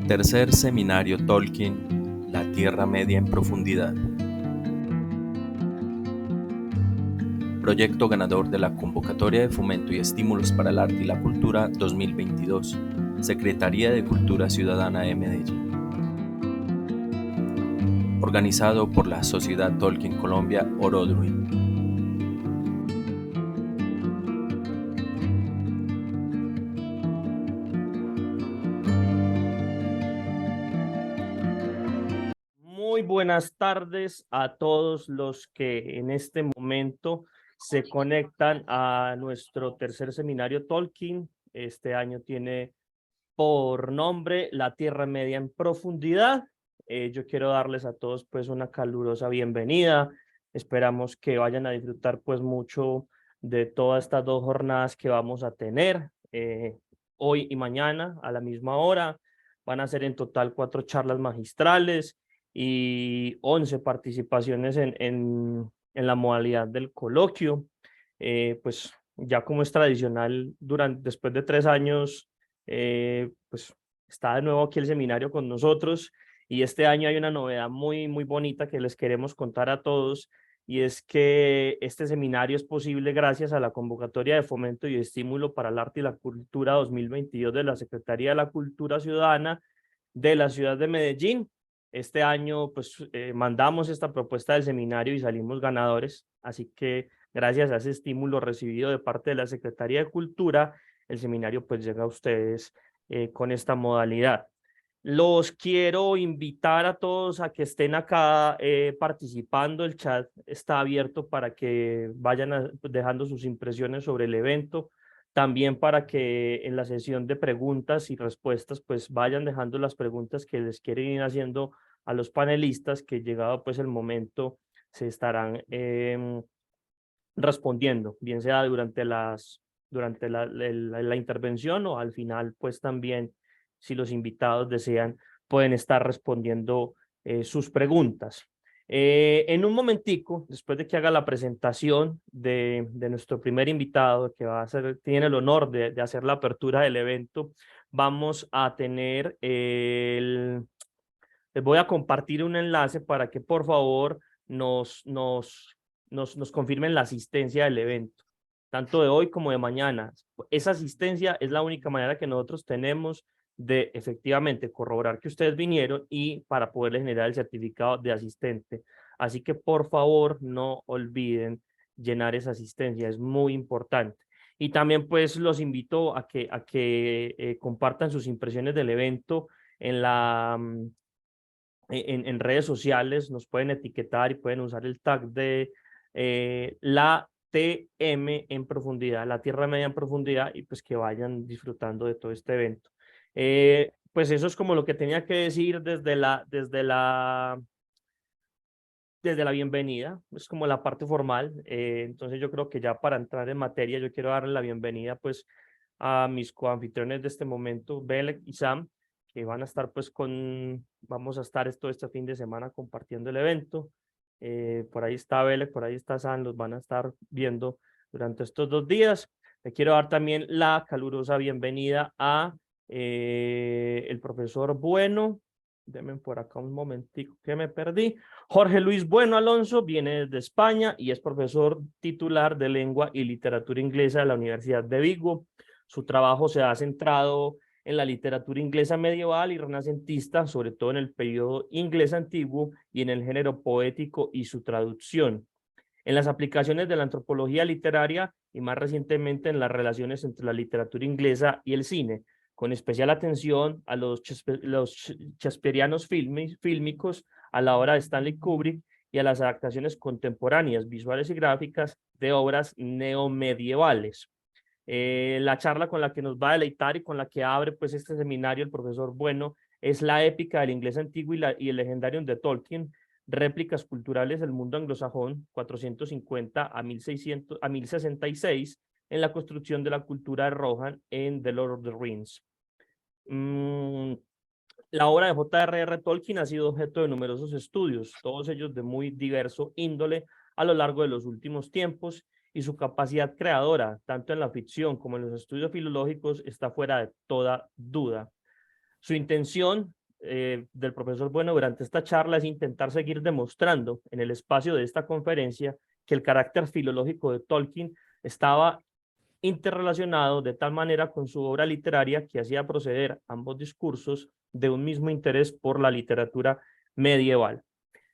Tercer Seminario Tolkien, La Tierra Media en Profundidad. Proyecto ganador de la Convocatoria de Fomento y Estímulos para el Arte y la Cultura 2022, Secretaría de Cultura Ciudadana de Medellín. Organizado por la Sociedad Tolkien Colombia Orodruin. Muy buenas tardes a todos los que en este momento se conectan a nuestro tercer seminario Tolkien. Este año tiene por nombre La Tierra Media en Profundidad. Yo quiero darles a todos pues una calurosa bienvenida. Esperamos que vayan a disfrutar pues mucho de todas estas 2 jornadas que vamos a tener hoy y mañana a la misma hora. Van a ser en total 4 charlas magistrales y 11 participaciones en la modalidad del coloquio. Pues ya como es tradicional, después de 3 años, pues está de nuevo aquí el seminario con nosotros y este año hay una novedad muy bonita que les queremos contar a todos, y es que este seminario es posible gracias a la convocatoria de fomento y estímulo para el arte y la cultura 2022 de la Secretaría de la Cultura Ciudadana de la ciudad de Medellín. Este año pues mandamos esta propuesta del seminario y salimos ganadores, así que gracias a ese estímulo recibido de parte de la Secretaría de Cultura, el seminario pues llega a ustedes con esta modalidad. Los quiero invitar a todos a que estén acá participando. El chat está abierto para que vayan dejando sus impresiones sobre el evento. También para que en la sesión de preguntas y respuestas pues vayan dejando las preguntas que les quieren ir haciendo a los panelistas, que llegado pues el momento se estarán respondiendo, bien sea durante la intervención o al final, pues también, si los invitados desean, pueden estar respondiendo sus preguntas. En un momentico, después de que haga la presentación de nuestro primer invitado, que tiene el honor de hacer la apertura del evento, vamos a tener les voy a compartir un enlace para que por favor nos confirmen la asistencia del evento, tanto de hoy como de mañana. Esa asistencia es la única manera que nosotros tenemos de efectivamente corroborar que ustedes vinieron y para poderles generar el certificado de asistente. Así que por favor no olviden llenar esa asistencia, es muy importante. Y también pues los invito a que compartan sus impresiones del evento en en redes sociales. Nos pueden etiquetar y pueden usar el tag de la TM en profundidad, la Tierra Media en Profundidad, y pues que vayan disfrutando de todo este evento. Pues eso es como lo que tenía que decir desde la bienvenida, es como la parte formal. Entonces yo creo que ya para entrar en materia, yo quiero darle la bienvenida pues a mis coanfitriones de este momento, Belek y Sam, que van a estar pues vamos a estar todo este fin de semana compartiendo el evento. Por ahí está Belek, por ahí está Sam, los van a estar viendo durante estos 2 días. Le quiero dar también la calurosa bienvenida a el profesor Bueno. Denme por acá un momentico que me perdí. Jorge Luis Bueno Alonso viene desde España y es profesor titular de Lengua y Literatura Inglesa de la Universidad de Vigo. Su trabajo se ha centrado en la literatura inglesa medieval y renacentista, sobre todo en el periodo inglés antiguo y en el género poético y su traducción, en las aplicaciones de la antropología literaria y más recientemente en las relaciones entre la literatura inglesa y el cine, con especial atención a los shakespearianos fílmicos, a la obra de Stanley Kubrick y a las adaptaciones contemporáneas, visuales y gráficas de obras neomedievales. La charla con la que nos va a deleitar y con la que abre pues este seminario el profesor Bueno es la épica del inglés antiguo y el legendario de Tolkien, réplicas culturales del mundo anglosajón, 450 a 1066, en la construcción de la cultura de Rohan en The Lord of the Rings. La obra de J.R.R. Tolkien ha sido objeto de numerosos estudios, todos ellos de muy diverso índole a lo largo de los últimos tiempos, y su capacidad creadora, tanto en la ficción como en los estudios filológicos, está fuera de toda duda. Su intención del profesor Bueno durante esta charla es intentar seguir demostrando en el espacio de esta conferencia que el carácter filológico de Tolkien estaba interrelacionado de tal manera con su obra literaria que hacía proceder ambos discursos de un mismo interés por la literatura medieval.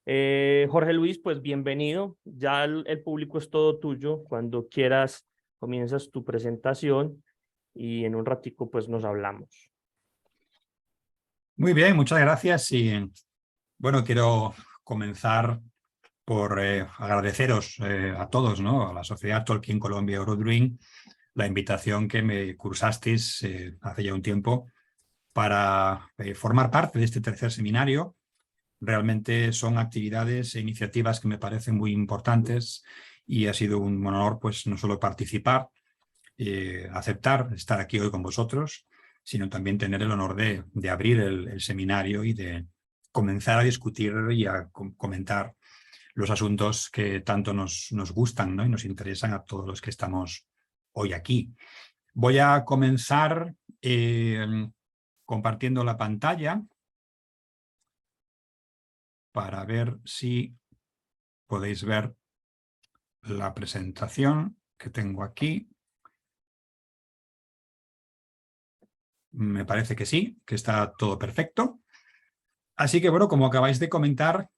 Jorge Luis, pues bienvenido, ya el público es todo tuyo, cuando quieras comienzas tu presentación y en un ratico pues nos hablamos. Muy bien, muchas gracias y bueno, quiero comenzar por agradeceros a todos, ¿no? A la Sociedad Tolkien Colombia Eurodream, la invitación que me cursasteis hace ya un tiempo para formar parte de este tercer seminario. Realmente son actividades e iniciativas que me parecen muy importantes y ha sido un honor pues no solo participar, aceptar estar aquí hoy con vosotros, sino también tener el honor de abrir el seminario y de comenzar a discutir y a comentar los asuntos que tanto nos gustan, ¿no? Y nos interesan a todos los que estamos hoy aquí. Voy a comenzar compartiendo la pantalla para ver si podéis ver la presentación que tengo aquí. Me parece que sí, que está todo perfecto. Así que bueno, como acabáis de comentar,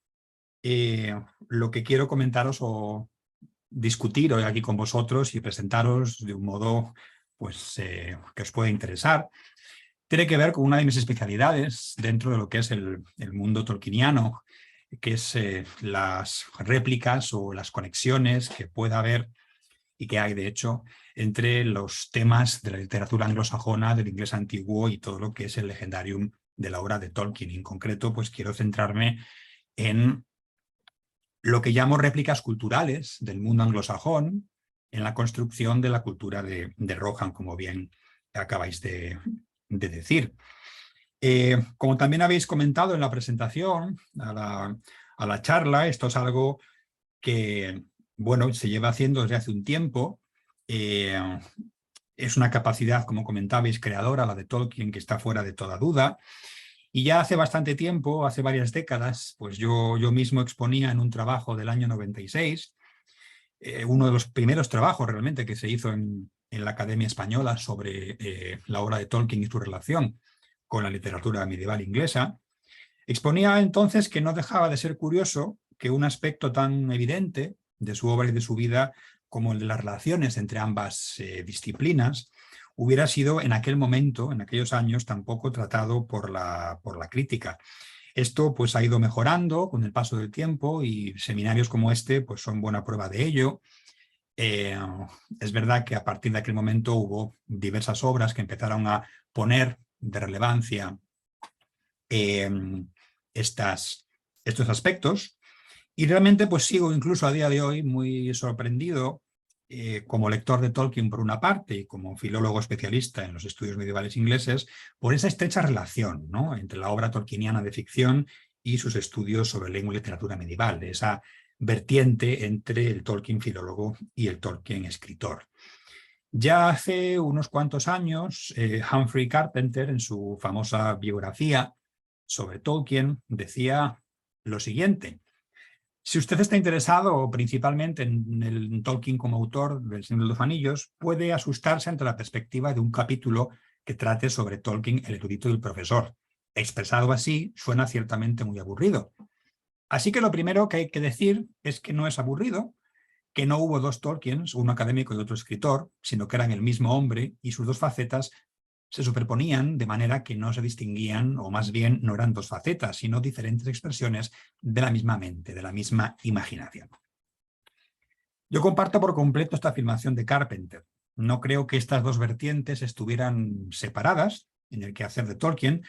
lo que quiero comentaros o discutir hoy aquí con vosotros y presentaros de un modo pues, que os pueda interesar, tiene que ver con una de mis especialidades dentro de lo que es el mundo tolkieniano, que es las réplicas o las conexiones que pueda haber y que hay de hecho entre los temas de la literatura anglosajona, del inglés antiguo y todo lo que es el legendarium de la obra de Tolkien. En concreto, pues quiero centrarme en lo que llamo réplicas culturales del mundo anglosajón en la construcción de la cultura de Rohan, como bien acabáis de decir. Como también habéis comentado en la presentación, a la charla, esto es algo que, bueno, se lleva haciendo desde hace un tiempo. Es una capacidad, como comentabais, creadora, la de Tolkien, que está fuera de toda duda. Y ya hace bastante tiempo, hace varias décadas, pues yo mismo exponía en un trabajo del año 96, uno de los primeros trabajos realmente que se hizo en la Academia Española sobre la obra de Tolkien y su relación con la literatura medieval inglesa. Exponía entonces que no dejaba de ser curioso que un aspecto tan evidente de su obra y de su vida como el de las relaciones entre ambas disciplinas hubiera sido en aquel momento, en aquellos años, tan poco tratado por la crítica. Esto pues ha ido mejorando con el paso del tiempo y seminarios como este pues son buena prueba de ello. Es verdad que a partir de aquel momento hubo diversas obras que empezaron a poner de relevancia estos aspectos y realmente pues sigo incluso a día de hoy muy sorprendido como lector de Tolkien por una parte y como filólogo especialista en los estudios medievales ingleses por esa estrecha relación, ¿no?, entre la obra tolkieniana de ficción y sus estudios sobre lengua y literatura medieval, esa vertiente entre el Tolkien filólogo y el Tolkien escritor. Ya hace unos cuantos años, Humphrey Carpenter, en su famosa biografía sobre Tolkien, decía lo siguiente: si usted está interesado principalmente en Tolkien como autor del Señor de los Anillos, puede asustarse ante la perspectiva de un capítulo que trate sobre Tolkien, el erudito y el profesor. Expresado así, suena ciertamente muy aburrido. Así que lo primero que hay que decir es que no es aburrido, que no hubo dos Tolkiens, uno académico y otro escritor, sino que eran el mismo hombre y sus dos facetas se superponían de manera que no se distinguían, o más bien no eran dos facetas, sino diferentes expresiones de la misma mente, de la misma imaginación. Yo comparto por completo esta afirmación de Carpenter. No creo que estas dos vertientes estuvieran separadas en el quehacer de Tolkien,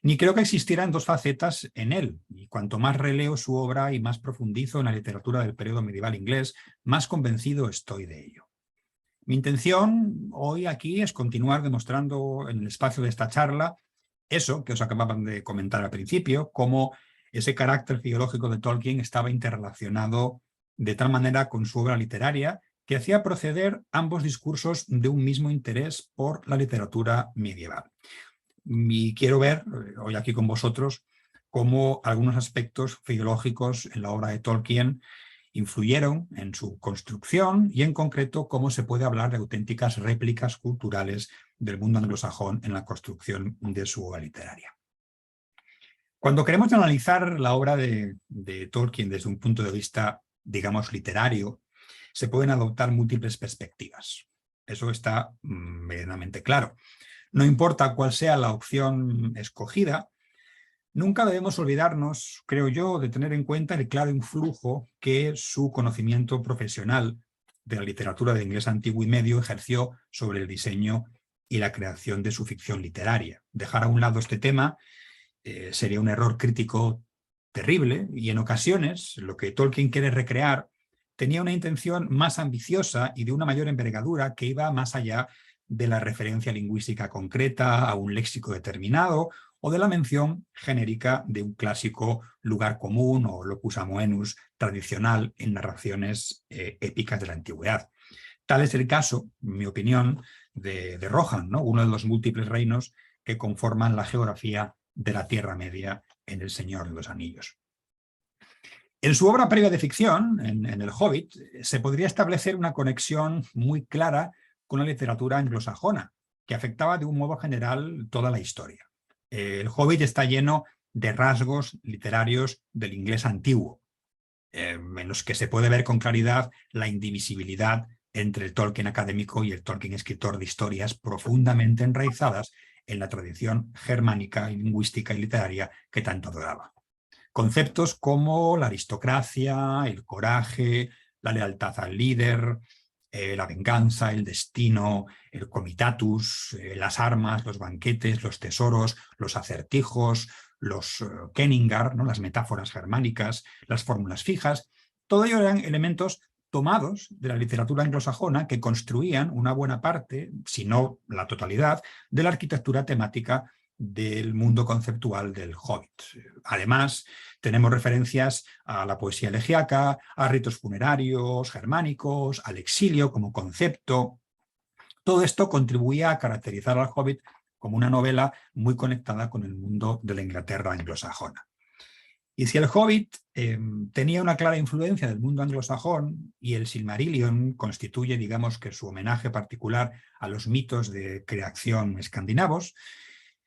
ni creo que existieran dos facetas en él. Y cuanto más releo su obra y más profundizo en la literatura del periodo medieval inglés, más convencido estoy de ello. Mi intención hoy aquí es continuar demostrando en el espacio de esta charla eso que os acababan de comentar al principio, cómo ese carácter filológico de Tolkien estaba interrelacionado de tal manera con su obra literaria que hacía proceder ambos discursos de un mismo interés por la literatura medieval. y quiero ver hoy aquí con vosotros cómo algunos aspectos filológicos en la obra de Tolkien influyeron en su construcción y en concreto cómo se puede hablar de auténticas réplicas culturales del mundo anglosajón en la construcción de su obra literaria. Cuando queremos analizar la obra de Tolkien desde un punto de vista, digamos, literario, se pueden adoptar múltiples perspectivas. Eso está medianamente claro. No importa cuál sea la opción escogida, nunca debemos olvidarnos, creo yo, de tener en cuenta el claro influjo que su conocimiento profesional de la literatura de inglés antiguo y medio ejerció sobre el diseño y la creación de su ficción literaria. Dejar a un lado este tema sería un error crítico terrible, y en ocasiones lo que Tolkien quiere recrear tenía una intención más ambiciosa y de una mayor envergadura que iba más allá de la referencia lingüística concreta a un léxico determinado o de la mención genérica de un clásico lugar común o locus amoenus tradicional en narraciones épicas de la antigüedad. Tal es el caso, en mi opinión, de Rohan, ¿no? Uno de los múltiples reinos que conforman la geografía de la Tierra Media en El Señor de los Anillos. En su obra previa de ficción, en El Hobbit, se podría establecer una conexión muy clara con la literatura anglosajona, que afectaba de un modo general toda la historia. El Hobbit está lleno de rasgos literarios del inglés antiguo, en los que se puede ver con claridad la indivisibilidad entre el Tolkien académico y el Tolkien escritor de historias profundamente enraizadas en la tradición germánica, lingüística y literaria que tanto adoraba. Conceptos como la aristocracia, el coraje, la lealtad al líder, la venganza, el destino, el comitatus, las armas, los banquetes, los tesoros, los acertijos, los Kenningar, ¿no? Las metáforas germánicas, las fórmulas fijas, todo ello eran elementos tomados de la literatura anglosajona que construían una buena parte, si no la totalidad, de la arquitectura temática del mundo conceptual del Hobbit. Además, tenemos referencias a la poesía elegíaca, a ritos funerarios germánicos, al exilio como concepto. Todo esto contribuía a caracterizar al Hobbit como una novela muy conectada con el mundo de la Inglaterra anglosajona. Y si el Hobbit tenía una clara influencia del mundo anglosajón y el Silmarillion constituye, digamos, que su homenaje particular a los mitos de creación escandinavos,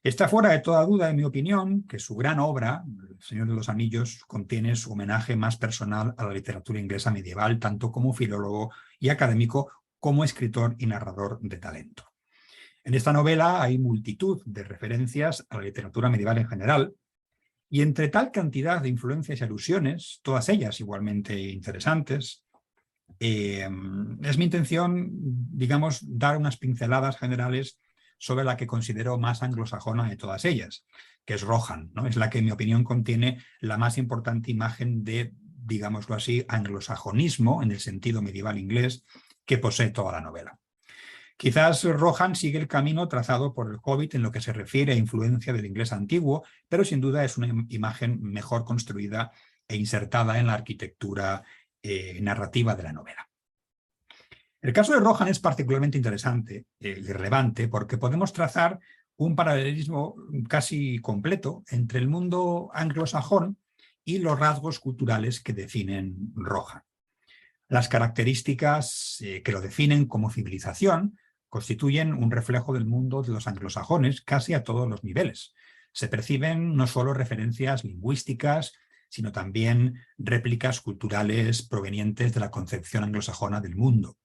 está fuera de toda duda, en mi opinión, que su gran obra, El Señor de los Anillos, contiene su homenaje más personal a la literatura inglesa medieval, tanto como filólogo y académico, como escritor y narrador de talento. En esta novela hay multitud de referencias a la literatura medieval en general, y entre tal cantidad de influencias y alusiones, todas ellas igualmente interesantes, es mi intención, digamos, dar unas pinceladas generales sobre la que considero más anglosajona de todas ellas, que es Rohan, ¿no? Es la que, en mi opinión, contiene la más importante imagen de, digámoslo así, anglosajonismo, en el sentido medieval inglés, que posee toda la novela. Quizás Rohan sigue el camino trazado por el Hobbit en lo que se refiere a influencia del inglés antiguo, pero sin duda es una imagen mejor construida e insertada en la arquitectura narrativa de la novela. El caso de Rohan es particularmente interesante y relevante porque podemos trazar un paralelismo casi completo entre el mundo anglosajón y los rasgos culturales que definen Rohan. Las características que lo definen como civilización constituyen un reflejo del mundo de los anglosajones casi a todos los niveles. Se perciben no solo referencias lingüísticas, sino también réplicas culturales provenientes de la concepción anglosajona del mundo.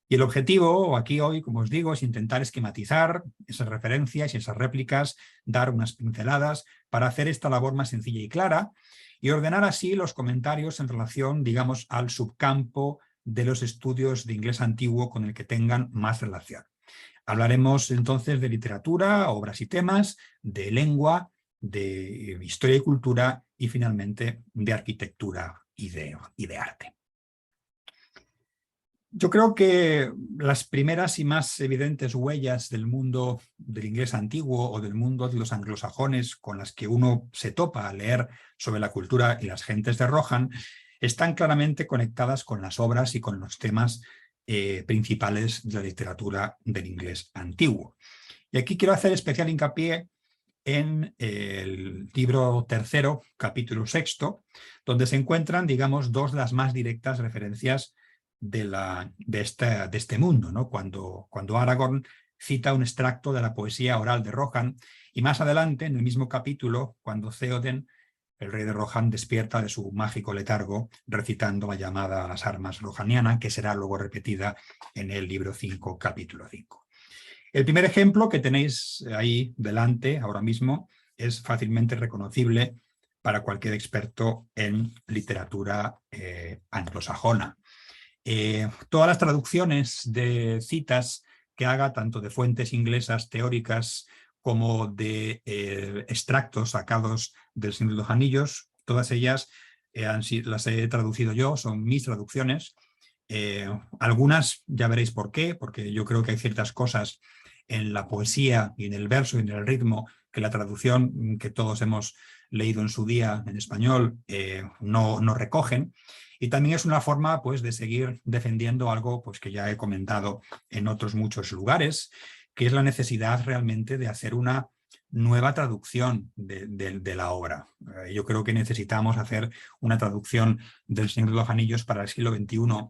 Y el objetivo aquí hoy, como os digo, es intentar esquematizar esas referencias y esas réplicas, dar unas pinceladas para hacer esta labor más sencilla y clara y ordenar así los comentarios en relación, digamos, al subcampo de los estudios de inglés antiguo con el que tengan más relación. Hablaremos entonces de literatura, obras y temas, de lengua, de historia y cultura y finalmente de arquitectura y de arte. Yo creo que las primeras y más evidentes huellas del mundo del inglés antiguo o del mundo de los anglosajones con las que uno se topa al leer sobre la cultura y las gentes de Rohan están claramente conectadas con las obras y con los temas principales de la literatura del inglés antiguo. Y aquí quiero hacer especial hincapié en el libro tercero, capítulo sexto, donde se encuentran, digamos, dos de las más directas referencias de este mundo, ¿no? Cuando Aragorn cita un extracto de la poesía oral de Rohan, y más adelante, en el mismo capítulo, cuando Theoden, el rey de Rohan, despierta de su mágico letargo recitando la llamada a las armas rohaniana, que será luego repetida en el libro 5, capítulo 5. El primer ejemplo que tenéis ahí delante ahora mismo es fácilmente reconocible para cualquier experto en literatura anglosajona. Todas las traducciones de citas que haga, tanto de fuentes inglesas teóricas como de extractos sacados del Señor de los Anillos, todas ellas las he traducido yo, son mis traducciones. Algunas ya veréis por qué, porque yo creo que hay ciertas cosas en la poesía y en el verso y en el ritmo que la traducción que todos hemos leído en su día en español no recogen. Y también es una forma, pues, de seguir defendiendo algo, pues, que ya he comentado en otros muchos lugares, que es la necesidad realmente de hacer una nueva traducción de la obra. Yo creo que necesitamos hacer una traducción del Señor de los Anillos para el siglo XXI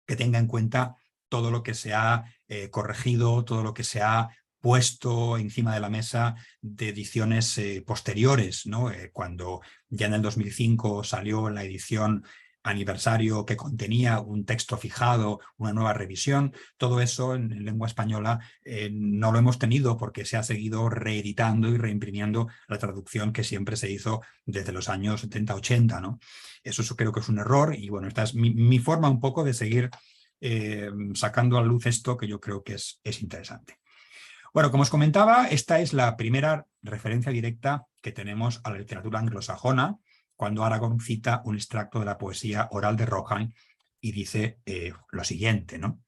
que tenga en cuenta todo lo que se ha corregido, todo lo que se ha puesto encima de la mesa de ediciones posteriores, ¿no? Cuando ya en el 2005 salió la edición aniversario que contenía un texto fijado, una nueva revisión, todo eso en lengua española no lo hemos tenido porque se ha seguido reeditando y reimprimiendo la traducción que siempre se hizo desde los años 70-80, ¿no? Eso creo que es un error y bueno, esta es mi forma un poco de seguir sacando a la luz esto que yo creo que es interesante. Bueno, como os comentaba, esta es la primera referencia directa que tenemos a la literatura anglosajona, cuando Aragorn cita un extracto de la poesía oral de Rohan y dice lo siguiente, ¿no?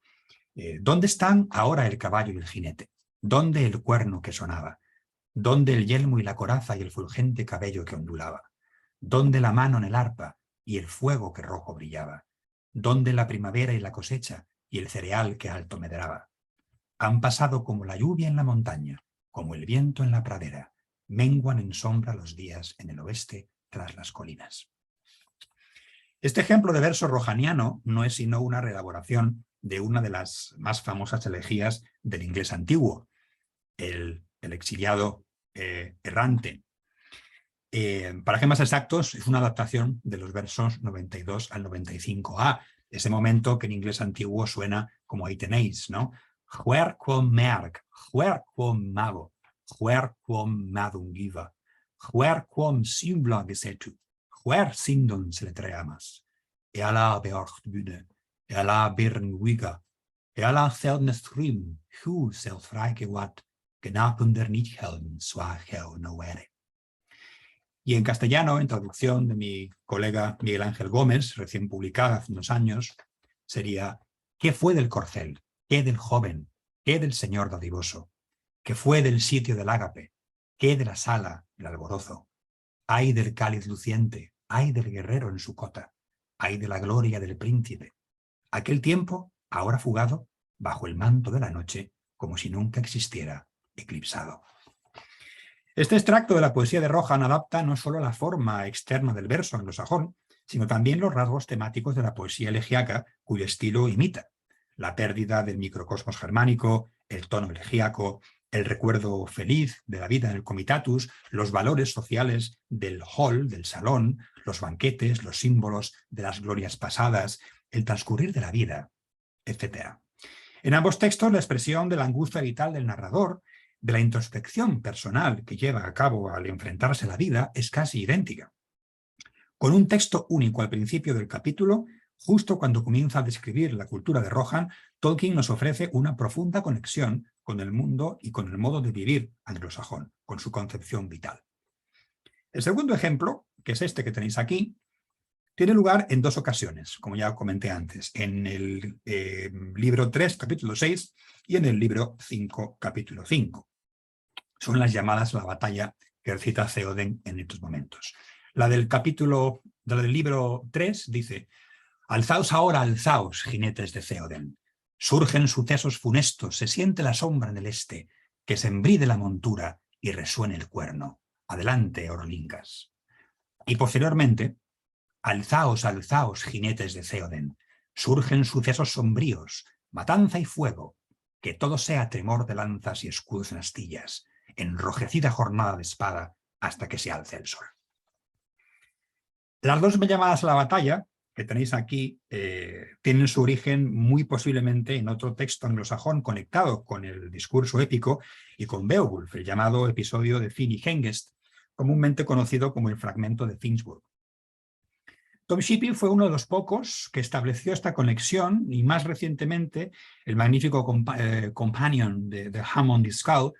¿Dónde están ahora el caballo y el jinete? ¿Dónde el cuerno que sonaba? ¿Dónde el yelmo y la coraza y el fulgente cabello que ondulaba? ¿Dónde la mano en el arpa y el fuego que rojo brillaba? ¿Dónde la primavera y la cosecha y el cereal que alto medraba? Han pasado como la lluvia en la montaña, como el viento en la pradera, menguan en sombra los días en el oeste tras las colinas. Este ejemplo de verso rohaniano no es sino una reelaboración de una de las más famosas elegías del inglés antiguo, el exiliado errante. Para ser más exactos, es una adaptación de los versos 92 al 95a, ese momento que en inglés antiguo suena como ahí tenéis, ¿no? Huer quom merg, huer quom mago, huer quom madungiva, huer quom symbla gesetu, huer sindon seletreamas, e alla beorchtbüne, e alla birnwiga, e alla theldnestrim, hu selfrike wat, genapunder nicht helden swagel no ere. Y en castellano, en traducción de mi colega Miguel Ángel Gómez, recién publicada hace unos años, sería: ¿qué fue del corcel? ¿Qué del joven? ¿Qué del señor dadivoso? ¿Qué fue del sitio del ágape? ¿Qué de la sala, el alborozo? ¡Ay del cáliz luciente! ¡Ay del guerrero en su cota! ¡Ay de la gloria del príncipe! Aquel tiempo, ahora fugado, bajo el manto de la noche, como si nunca existiera, eclipsado. Este extracto de la poesía de Rohan adapta no solo la forma externa del verso anglosajón, sino también los rasgos temáticos de la poesía elegíaca, cuyo estilo imita: la pérdida del microcosmos germánico, el tono elegíaco, el recuerdo feliz de la vida en el comitatus, los valores sociales del hall, del salón, los banquetes, los símbolos de las glorias pasadas, el transcurrir de la vida, etc. En ambos textos, la expresión de la angustia vital del narrador, de la introspección personal que lleva a cabo al enfrentarse a la vida, es casi idéntica. Con un texto único al principio del capítulo, justo cuando comienza a describir la cultura de Rohan, Tolkien nos ofrece una profunda conexión con el mundo y con el modo de vivir anglosajón, con su concepción vital. El segundo ejemplo, que es este que tenéis aquí, tiene lugar en dos ocasiones, como ya comenté antes, en el libro 3, capítulo 6, y en el libro 5, capítulo 5. Son las llamadas a la batalla que recita Theoden en estos momentos. La del libro 3 dice: «Alzaos ahora, alzaos, jinetes de Theoden. Surgen sucesos funestos, se siente la sombra en el este. que se embride la montura y resuene el cuerno. Adelante, Orlingas. Y posteriormente, alzaos, alzaos, jinetes de Theoden. Surgen sucesos sombríos, matanza y fuego. Que todo sea tremor de lanzas y escudos en astillas. Enrojecida jornada de espada hasta que se alce el sol. Las dos llamadas a la batalla que tenéis aquí tienen su origen muy posiblemente en otro texto anglosajón conectado con el discurso épico y con Beowulf, el llamado episodio de Finn y Hengest, comúnmente conocido como el fragmento de Finnsburg. Tom Shippey fue uno de los pocos que estableció esta conexión y más recientemente el magnífico Companion de Hammond y Skull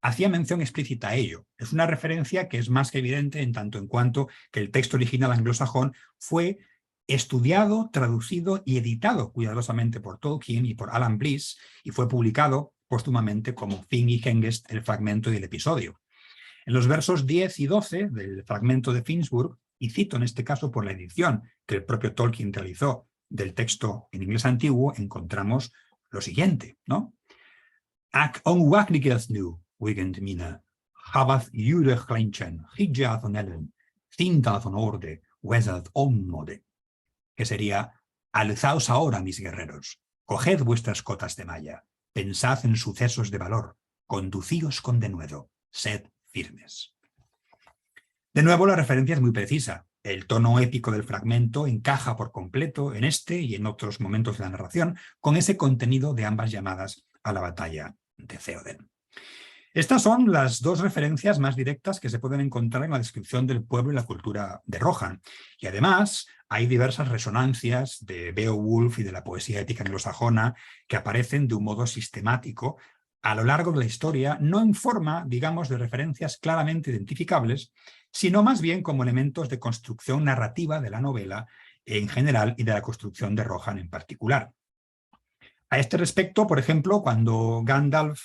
hacía mención explícita a ello. Es una referencia que es más que evidente en tanto en cuanto que el texto original anglosajón fue estudiado, traducido y editado cuidadosamente por Tolkien y por Alan Bliss y fue publicado póstumamente como Finn y Hengest, el fragmento y el episodio. En los versos 10 y 12 del fragmento de Finnsburg, y cito en este caso por la edición que el propio Tolkien realizó del texto en inglés antiguo, encontramos lo siguiente, ¿no? Ac onwagliges nu, wigend mina, habad jude glenchen, hidjad on ellen, thindad on orde, wezad on mode. Que sería, alzaos ahora, mis guerreros, coged vuestras cotas de malla, pensad en sucesos de valor, conducíos con denuedo, sed firmes. De nuevo, la referencia es muy precisa. El tono épico del fragmento encaja por completo en este y en otros momentos de la narración con ese contenido de ambas llamadas a la batalla de Theoden. Estas son las dos referencias más directas que se pueden encontrar en la descripción del pueblo y la cultura de Rohan. Y además hay diversas resonancias de Beowulf y de la poesía épica anglosajona que aparecen de un modo sistemático a lo largo de la historia, no en forma, digamos, de referencias claramente identificables, sino más bien como elementos de construcción narrativa de la novela en general y de la construcción de Rohan en particular. A este respecto, por ejemplo, cuando Gandalf,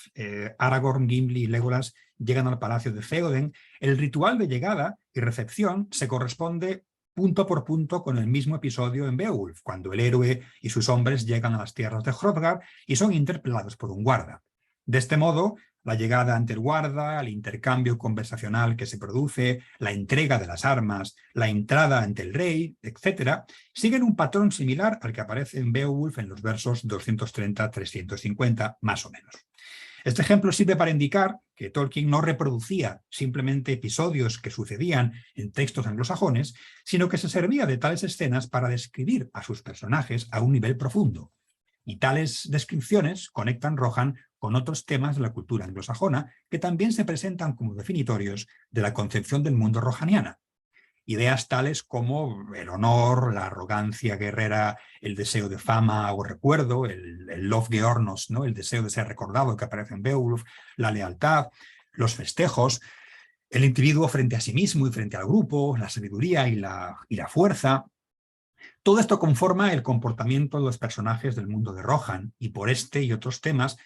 Aragorn, Gimli y Legolas llegan al palacio de Theoden, el ritual de llegada y recepción se corresponde punto por punto con el mismo episodio en Beowulf, cuando el héroe y sus hombres llegan a las tierras de Hrothgar y son interpelados por un guarda. De este modo, la llegada ante el guarda, el intercambio conversacional que se produce, la entrega de las armas, la entrada ante el rey, etc., siguen un patrón similar al que aparece en Beowulf en los versos 230-350, más o menos. Este ejemplo sirve para indicar que Tolkien no reproducía simplemente episodios que sucedían en textos anglosajones, sino que se servía de tales escenas para describir a sus personajes a un nivel profundo. Y tales descripciones conectan Rohan con otros temas de la cultura anglosajona que también se presentan como definitorios de la concepción del mundo rohaniana. Ideas tales como el honor, la arrogancia guerrera, el deseo de fama o recuerdo, el lofgeornos, ¿no? El deseo de ser recordado que aparece en Beowulf, la lealtad, los festejos, el individuo frente a sí mismo y frente al grupo, la sabiduría y la fuerza. Todo esto conforma el comportamiento de los personajes del mundo de Rohan, y por este y otros temas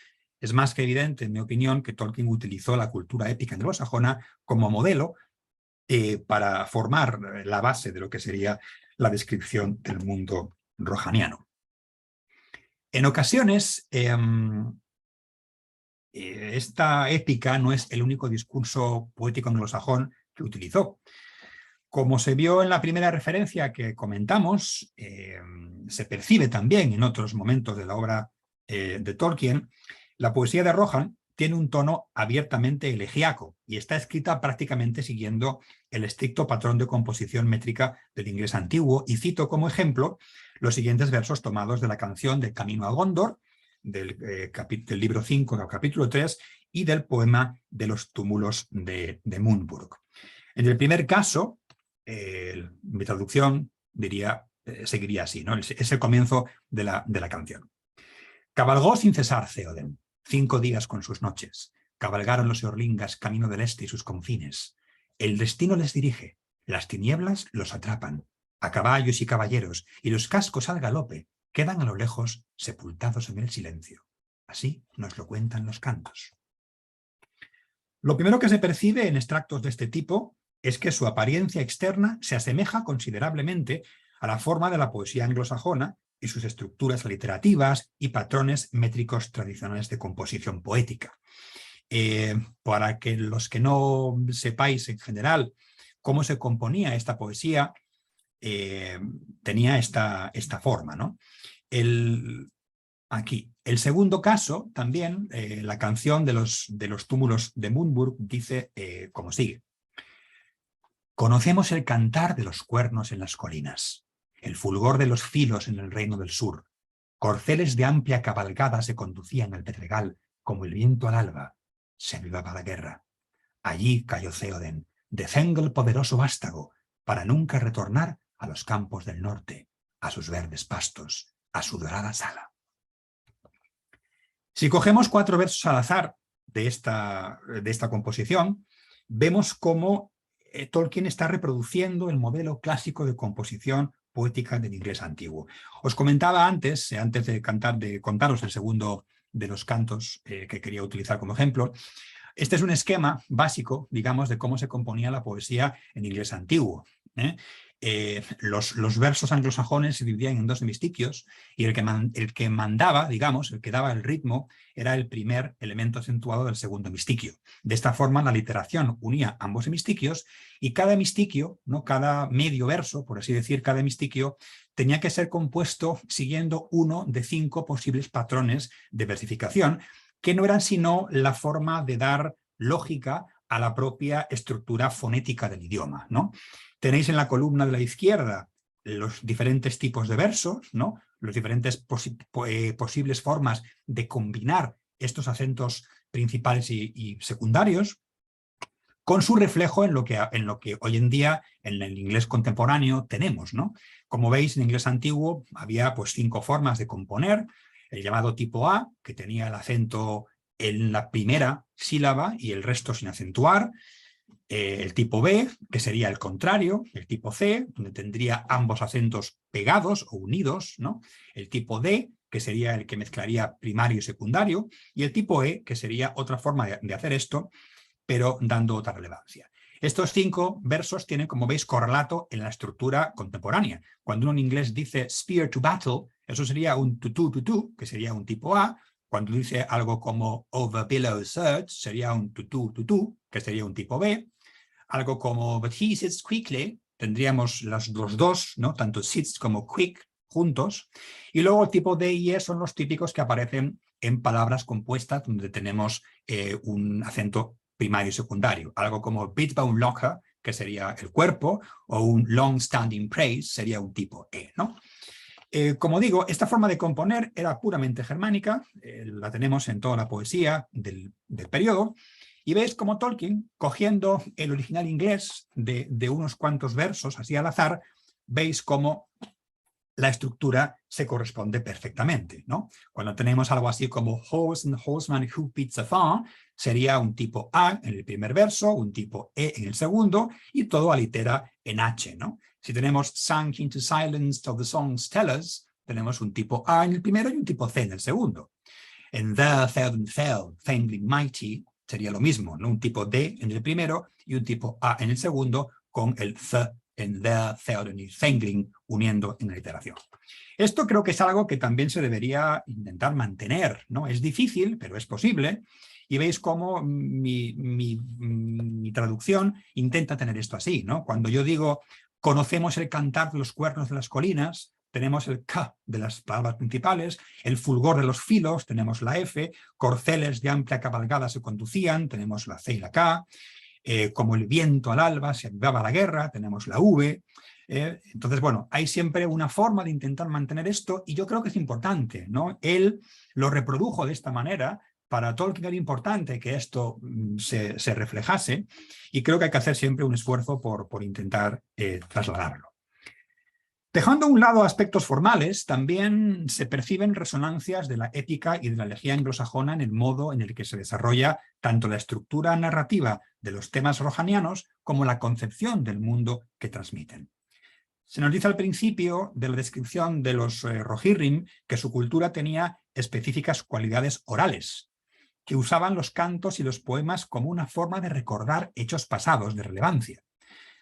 es más que evidente, en mi opinión, que Tolkien utilizó la cultura épica anglosajona como modelo para formar la base de lo que sería la descripción del mundo rohaniano. En ocasiones, esta épica no es el único discurso poético anglosajón que utilizó. Como se vio en la primera referencia que comentamos, se percibe también en otros momentos de la obra de Tolkien, la poesía de Rohan tiene un tono abiertamente elegíaco y está escrita prácticamente siguiendo el estricto patrón de composición métrica del inglés antiguo, y cito como ejemplo los siguientes versos tomados de la canción del Camino a Gondor, del libro 5 del capítulo 3 y del poema de los túmulos de Munburg. En el primer caso, mi traducción seguiría así, ¿no? Es el comienzo de la canción. Cabalgó sin cesar Theoden, 5 días con sus noches. Cabalgaron los eorlingas camino del este y sus confines. El destino les dirige, las tinieblas los atrapan, a caballos y caballeros, y los cascos al galope quedan a lo lejos sepultados en el silencio. Así nos lo cuentan los cantos. Lo primero que se percibe en extractos de este tipo es que su apariencia externa se asemeja considerablemente a la forma de la poesía anglosajona y sus estructuras literativas y patrones métricos tradicionales de composición poética. Para que los que no sepáis en general cómo se componía esta poesía, tenía esta forma, ¿no? Aquí. El segundo caso, también, la canción de los túmulos de Munburg dice como sigue. Conocemos el cantar de los cuernos en las colinas, el fulgor de los filos en el reino del sur. Corceles de amplia cabalgada se conducían al pedregal, como el viento al alba. Se avivaba la guerra. Allí cayó Theoden, de Zengel poderoso vástago, para nunca retornar a los campos del norte, a sus verdes pastos, a su dorada sala. Si cogemos 4 versos al azar de esta composición, vemos cómo Tolkien está reproduciendo el modelo clásico de composición poética del inglés antiguo. Os comentaba antes de contaros el segundo de los cantos que quería utilizar como ejemplo. Este es un esquema básico, digamos, de cómo se componía la poesía en inglés antiguo. Los versos anglosajones se dividían en 2 hemistiquios y el que mandaba, digamos, el que daba el ritmo, era el primer elemento acentuado del segundo hemistiquio. De esta forma, la literación unía ambos hemistiquios y cada hemistiquio, ¿no? Cada medio verso, por así decir, cada hemistiquio, tenía que ser compuesto siguiendo uno de 5 posibles patrones de versificación, que no eran sino la forma de dar lógica a la propia estructura fonética del idioma, ¿no? Tenéis en la columna de la izquierda los diferentes tipos de versos, ¿no? Los diferentes posibles formas de combinar estos acentos principales y secundarios, con su reflejo en lo que hoy en día en el inglés contemporáneo tenemos, ¿no? Como veis, en inglés antiguo había pues 5 formas de componer: el llamado tipo A, que tenía el acento en la primera sílaba y el resto sin acentuar; el tipo B, que sería el contrario; el tipo C, donde tendría ambos acentos pegados o unidos, ¿no? El tipo D, que sería el que mezclaría primario y secundario; y el tipo E, que sería otra forma de hacer esto, pero dando otra relevancia. Estos 5 versos tienen, como veis, correlato en la estructura contemporánea. Cuando uno en inglés dice spear to battle, eso sería un tutu, que sería un tipo A. Cuando dice algo como over billow surge, sería un tutu, que sería un tipo B. Algo como but he sits quickly, tendríamos los dos, ¿no? Tanto sits como quick juntos. Y luego el tipo D y E son los típicos que aparecen en palabras compuestas donde tenemos un acento primario y secundario. Algo como Bitbone Locker, que sería el cuerpo, o un long standing praise sería un tipo E, ¿no? Como digo, esta forma de componer era puramente germánica, la tenemos en toda la poesía del periodo, y veis como Tolkien, cogiendo el original inglés de unos cuantos versos así al azar, veis cómo la estructura se corresponde perfectamente, ¿no? Cuando tenemos algo así como horse and horseman who beats afar, sería un tipo A en el primer verso, un tipo E en el segundo, y todo alitera en H, ¿no? Si tenemos sunk into silence till the songs tell us, tenemos un tipo A en el primero y un tipo C en el segundo. En there Theoden fell, Thangling mighty, sería lo mismo, ¿no? Un tipo D en el primero y un tipo A en el segundo, con el th en there Theoden y Thangling uniendo en la iteración. Esto creo que es algo que también se debería intentar mantener, ¿no? Es difícil, pero es posible. Y veis cómo mi traducción intenta tener esto así, ¿no? Cuando yo digo conocemos el cantar de los cuernos de las colinas, tenemos el K de las palabras principales, el fulgor de los filos, tenemos la F, corceles de amplia cabalgada se conducían, tenemos la C y la K, como el viento al alba se avivaba la guerra, tenemos la V. Entonces, bueno, hay siempre una forma de intentar mantener esto y yo creo que es importante, ¿no? Él lo reprodujo de esta manera. Para Tolkien era importante que esto se reflejase y creo que hay que hacer siempre un esfuerzo por intentar trasladarlo. Dejando a un lado aspectos formales, también se perciben resonancias de la épica y de la elegía anglosajona en el modo en el que se desarrolla tanto la estructura narrativa de los temas rohanianos como la concepción del mundo que transmiten. Se nos dice al principio de la descripción de los Rohirrim que su cultura tenía específicas cualidades orales, que usaban los cantos y los poemas como una forma de recordar hechos pasados de relevancia.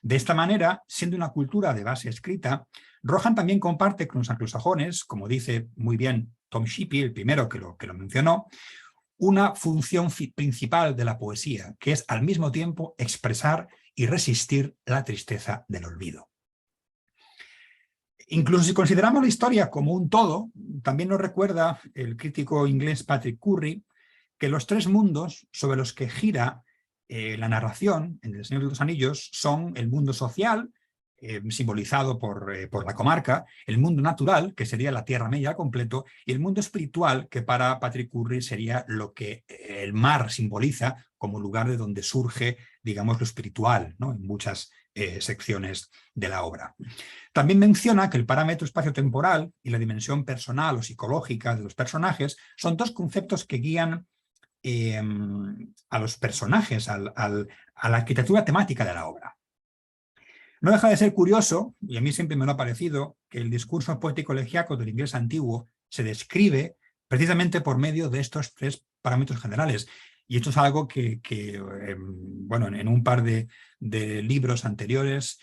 De esta manera, siendo una cultura de base escrita, Rohan también comparte con los anglosajones, como dice muy bien Tom Shippey, el primero que lo mencionó, una función principal de la poesía, que es al mismo tiempo expresar y resistir la tristeza del olvido. Incluso si consideramos la historia como un todo, también nos recuerda el crítico inglés Patrick Curry que los tres mundos sobre los que gira la narración en El Señor de los Anillos son el mundo social, simbolizado por la comarca, el mundo natural, que sería la Tierra Media al completo, y el mundo espiritual, que para Patrick Curry sería lo que el mar simboliza como lugar de donde surge, digamos, lo espiritual, ¿no? En muchas secciones de la obra. También menciona que el parámetro espacio-temporal y la dimensión personal o psicológica de los personajes son dos conceptos que guían a los personajes, a la arquitectura temática de la obra. No deja de ser curioso, y a mí siempre me lo ha parecido, que el discurso poético elegíaco del inglés antiguo se describe precisamente por medio de estos tres parámetros generales. Y esto es algo que bueno, en un par de libros anteriores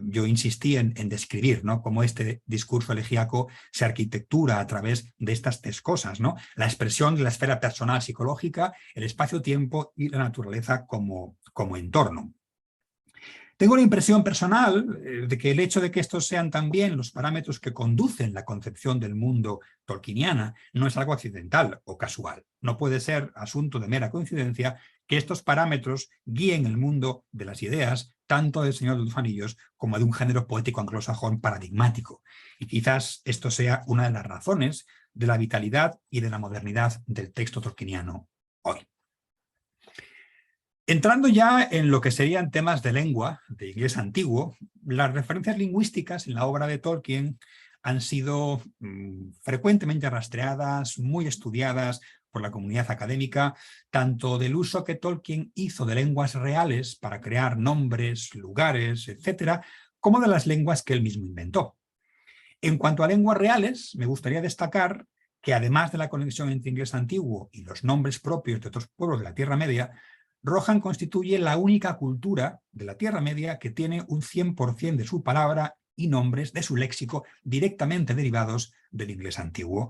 yo insistí en describir, ¿no? Cómo este discurso elegíaco se arquitectura a través de estas tres cosas, ¿no? La expresión de la esfera personal psicológica, el espacio-tiempo y la naturaleza como entorno. Tengo la impresión personal de que el hecho de que estos sean también los parámetros que conducen la concepción del mundo tolkieniana no es algo accidental o casual. No puede ser asunto de mera coincidencia que estos parámetros guíen el mundo de las ideas, tanto del Señor de los Anillos como de un género poético anglosajón paradigmático. Y quizás esto sea una de las razones de la vitalidad y de la modernidad del texto tolkieniano hoy. Entrando ya en lo que serían temas de lengua, de inglés antiguo, las referencias lingüísticas en la obra de Tolkien han sido frecuentemente rastreadas, muy estudiadas por la comunidad académica, tanto del uso que Tolkien hizo de lenguas reales para crear nombres, lugares, etcétera, como de las lenguas que él mismo inventó. En cuanto a lenguas reales, me gustaría destacar que además de la conexión entre inglés antiguo y los nombres propios de otros pueblos de la Tierra Media, Rohan constituye la única cultura de la Tierra Media que tiene un 100% de su palabra y nombres de su léxico directamente derivados del inglés antiguo,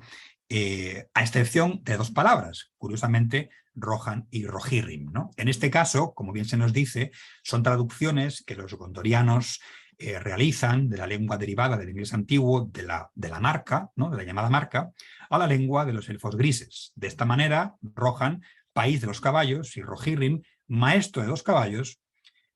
a excepción de dos palabras, curiosamente Rohan y Rohirrim, ¿no? En este caso, como bien se nos dice, son traducciones que los gondorianos realizan de la lengua derivada del inglés antiguo, de la marca, ¿no? De la llamada marca, a la lengua de los elfos grises. De esta manera, Rohan, país de los caballos, y Rohirrim, maestro de los caballos,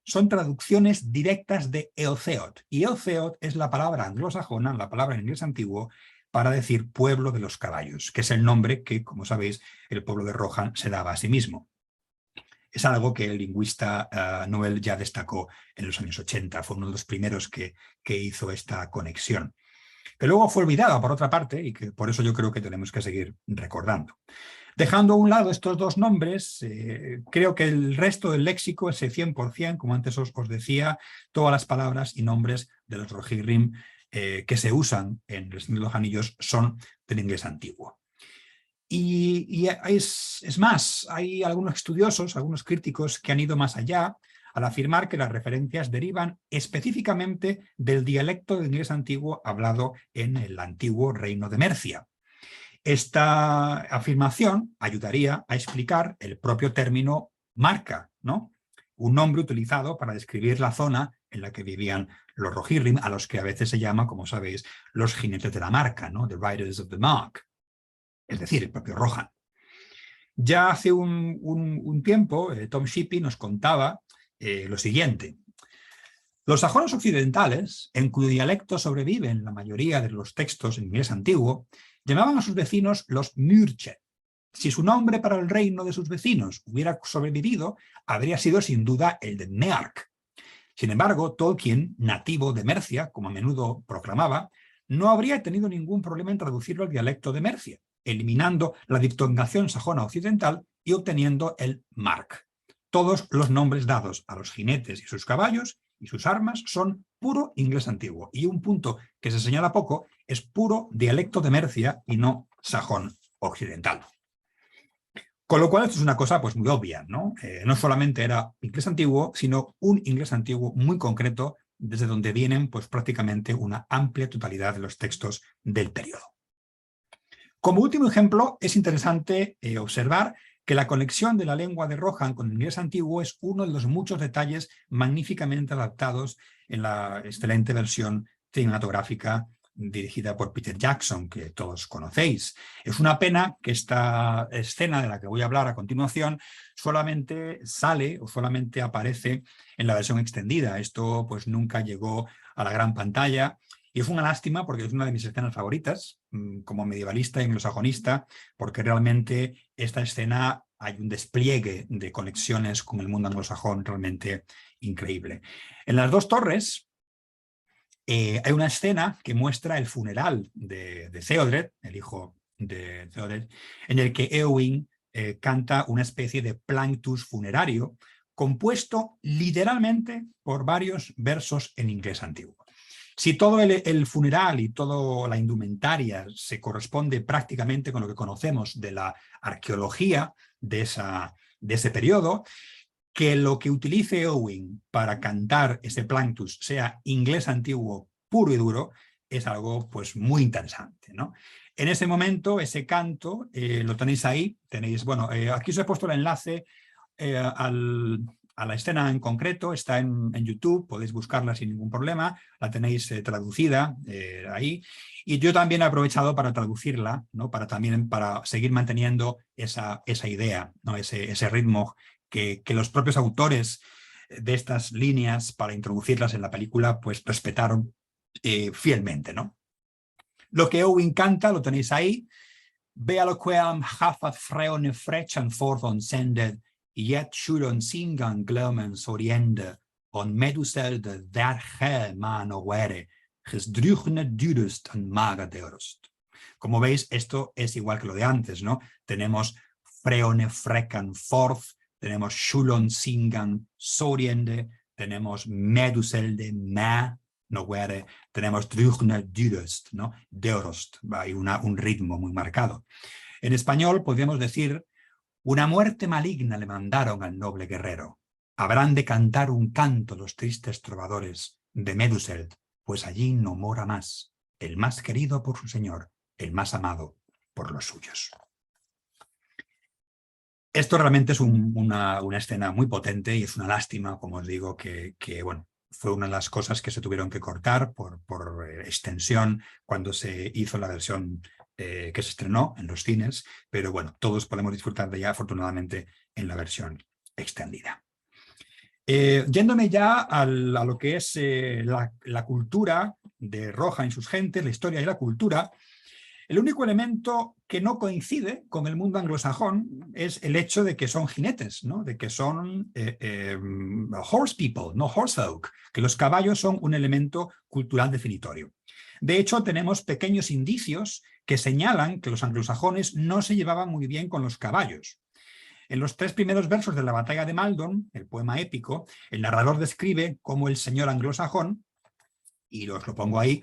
son traducciones directas de Eotheoth. Y Eotheoth es la palabra anglosajona, la palabra en inglés antiguo, para decir pueblo de los caballos, que es el nombre que, como sabéis, el pueblo de Rohan se daba a sí mismo. Es algo que el lingüista Noel ya destacó en los años 80, fue uno de los primeros que hizo esta conexión, que luego fue olvidada por otra parte y que por eso yo creo que tenemos que seguir recordando. Dejando a un lado estos dos nombres, creo que el resto del léxico, ese 100%, como antes os decía, todas las palabras y nombres de los Rohirrim que se usan en El Señor de los Anillos son del inglés antiguo. Y es más, hay algunos estudiosos, algunos críticos que han ido más allá al afirmar que las referencias derivan específicamente del dialecto del inglés antiguo hablado en el antiguo reino de Mercia. Esta afirmación ayudaría a explicar el propio término marca, ¿no? Un nombre utilizado para describir la zona en la que vivían los Rohirrim, a los que a veces se llama, como sabéis, los jinetes de la marca, ¿no? The Riders of the Mark, es decir, el propio Rohan. Ya hace un tiempo, Tom Shippey nos contaba lo siguiente. Los sajones occidentales, en cuyo dialecto sobreviven la mayoría de los textos en inglés antiguo, llamaban a sus vecinos los Murche. Si su nombre para el reino de sus vecinos hubiera sobrevivido, habría sido sin duda el de Meark. Sin embargo, Tolkien, nativo de Mercia, como a menudo proclamaba, no habría tenido ningún problema en traducirlo al dialecto de Mercia, eliminando la diptongación sajona occidental y obteniendo el Mark. Todos los nombres dados a los jinetes y sus caballos y sus armas son puro inglés antiguo. Y un punto que se señala poco es puro dialecto de Mercia y no sajón occidental. Con lo cual esto es una cosa pues muy obvia, ¿no? No solamente era inglés antiguo, sino un inglés antiguo muy concreto, desde donde vienen pues prácticamente una amplia totalidad de los textos del periodo. Como último ejemplo, es interesante observar que la conexión de la lengua de Rohan con el inglés antiguo es uno de los muchos detalles magníficamente adaptados en la excelente versión cinematográfica dirigida por Peter Jackson, que todos conocéis. Es una pena que esta escena de la que voy a hablar a continuación solamente sale o solamente aparece en la versión extendida. Esto pues nunca llegó a la gran pantalla y es una lástima porque es una de mis escenas favoritas como medievalista y anglosajonista, porque realmente esta escena hay un despliegue de conexiones con el mundo anglosajón realmente increíble. En las dos torres hay una escena que muestra el funeral de Theodred, el hijo de Theodred, en el que Éowyn canta una especie de planctus funerario compuesto literalmente por varios versos en inglés antiguo. Si todo el funeral y toda la indumentaria se corresponde prácticamente con lo que conocemos de la arqueología de ese periodo, que lo que utilice Éowyn para cantar ese planctus sea inglés antiguo puro y duro, es algo pues muy interesante, ¿no? En ese momento, ese canto, lo tenéis ahí, bueno, aquí os he puesto el enlace a la escena en concreto, está en YouTube, podéis buscarla sin ningún problema, la tenéis traducida ahí, y yo también he aprovechado para traducirla, ¿no? para seguir manteniendo esa idea, ¿no? ese ritmo que los propios autores de estas líneas, para introducirlas en la película, pues respetaron fielmente, ¿no? Lo que Éowyn canta lo tenéis ahí. Véalo quam hafat freone frechan forthon sended, yet shulon singan glömen soriende, on meduselde der man oguere, ges drüchne dürust en maga deorost. Como veis, esto es igual que lo de antes, ¿no? Tenemos freone frecan forth, tenemos shulon singan soriende, tenemos meduselde ma no guere, tenemos drüchne dürust, ¿no? Deorost, hay un ritmo muy marcado. En español podríamos decir: una muerte maligna le mandaron al noble guerrero. Habrán de cantar un canto los tristes trovadores de Meduseld, pues allí no mora más, el más querido por su señor, el más amado por los suyos. Esto realmente es una escena muy potente y es una lástima, como os digo, que bueno, fue una de las cosas que se tuvieron que cortar por extensión cuando se hizo la versión que se estrenó en los cines, pero bueno, todos podemos disfrutar de ella afortunadamente en la versión extendida. Yéndome ya a lo que es la cultura de Rohan y sus gentes, la historia y la cultura, el único elemento que no coincide con el mundo anglosajón es el hecho de que son jinetes, ¿no? De que son horse people, no horse folk, que los caballos son un elemento cultural definitorio. De hecho, tenemos pequeños indicios que señalan que los anglosajones no se llevaban muy bien con los caballos. En los 3 primeros versos de la batalla de Maldon, el poema épico, el narrador describe cómo el señor anglosajón, y os lo pongo ahí,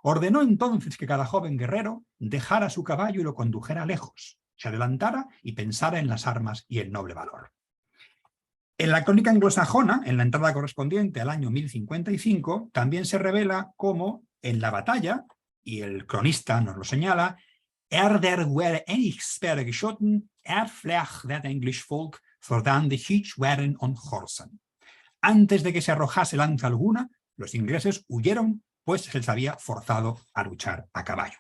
ordenó entonces que cada joven guerrero dejara su caballo y lo condujera lejos, se adelantara y pensara en las armas y el noble valor. En la crónica anglosajona, en la entrada correspondiente al año 1055, también se revela cómo en la batalla, y el cronista nos lo señala, der were enig sperre geschoten, flech dat English folk, zodan de hitch waren on horsen. Antes de que se arrojase lanza alguna, los ingleses huyeron, pues se les había forzado a luchar a caballo.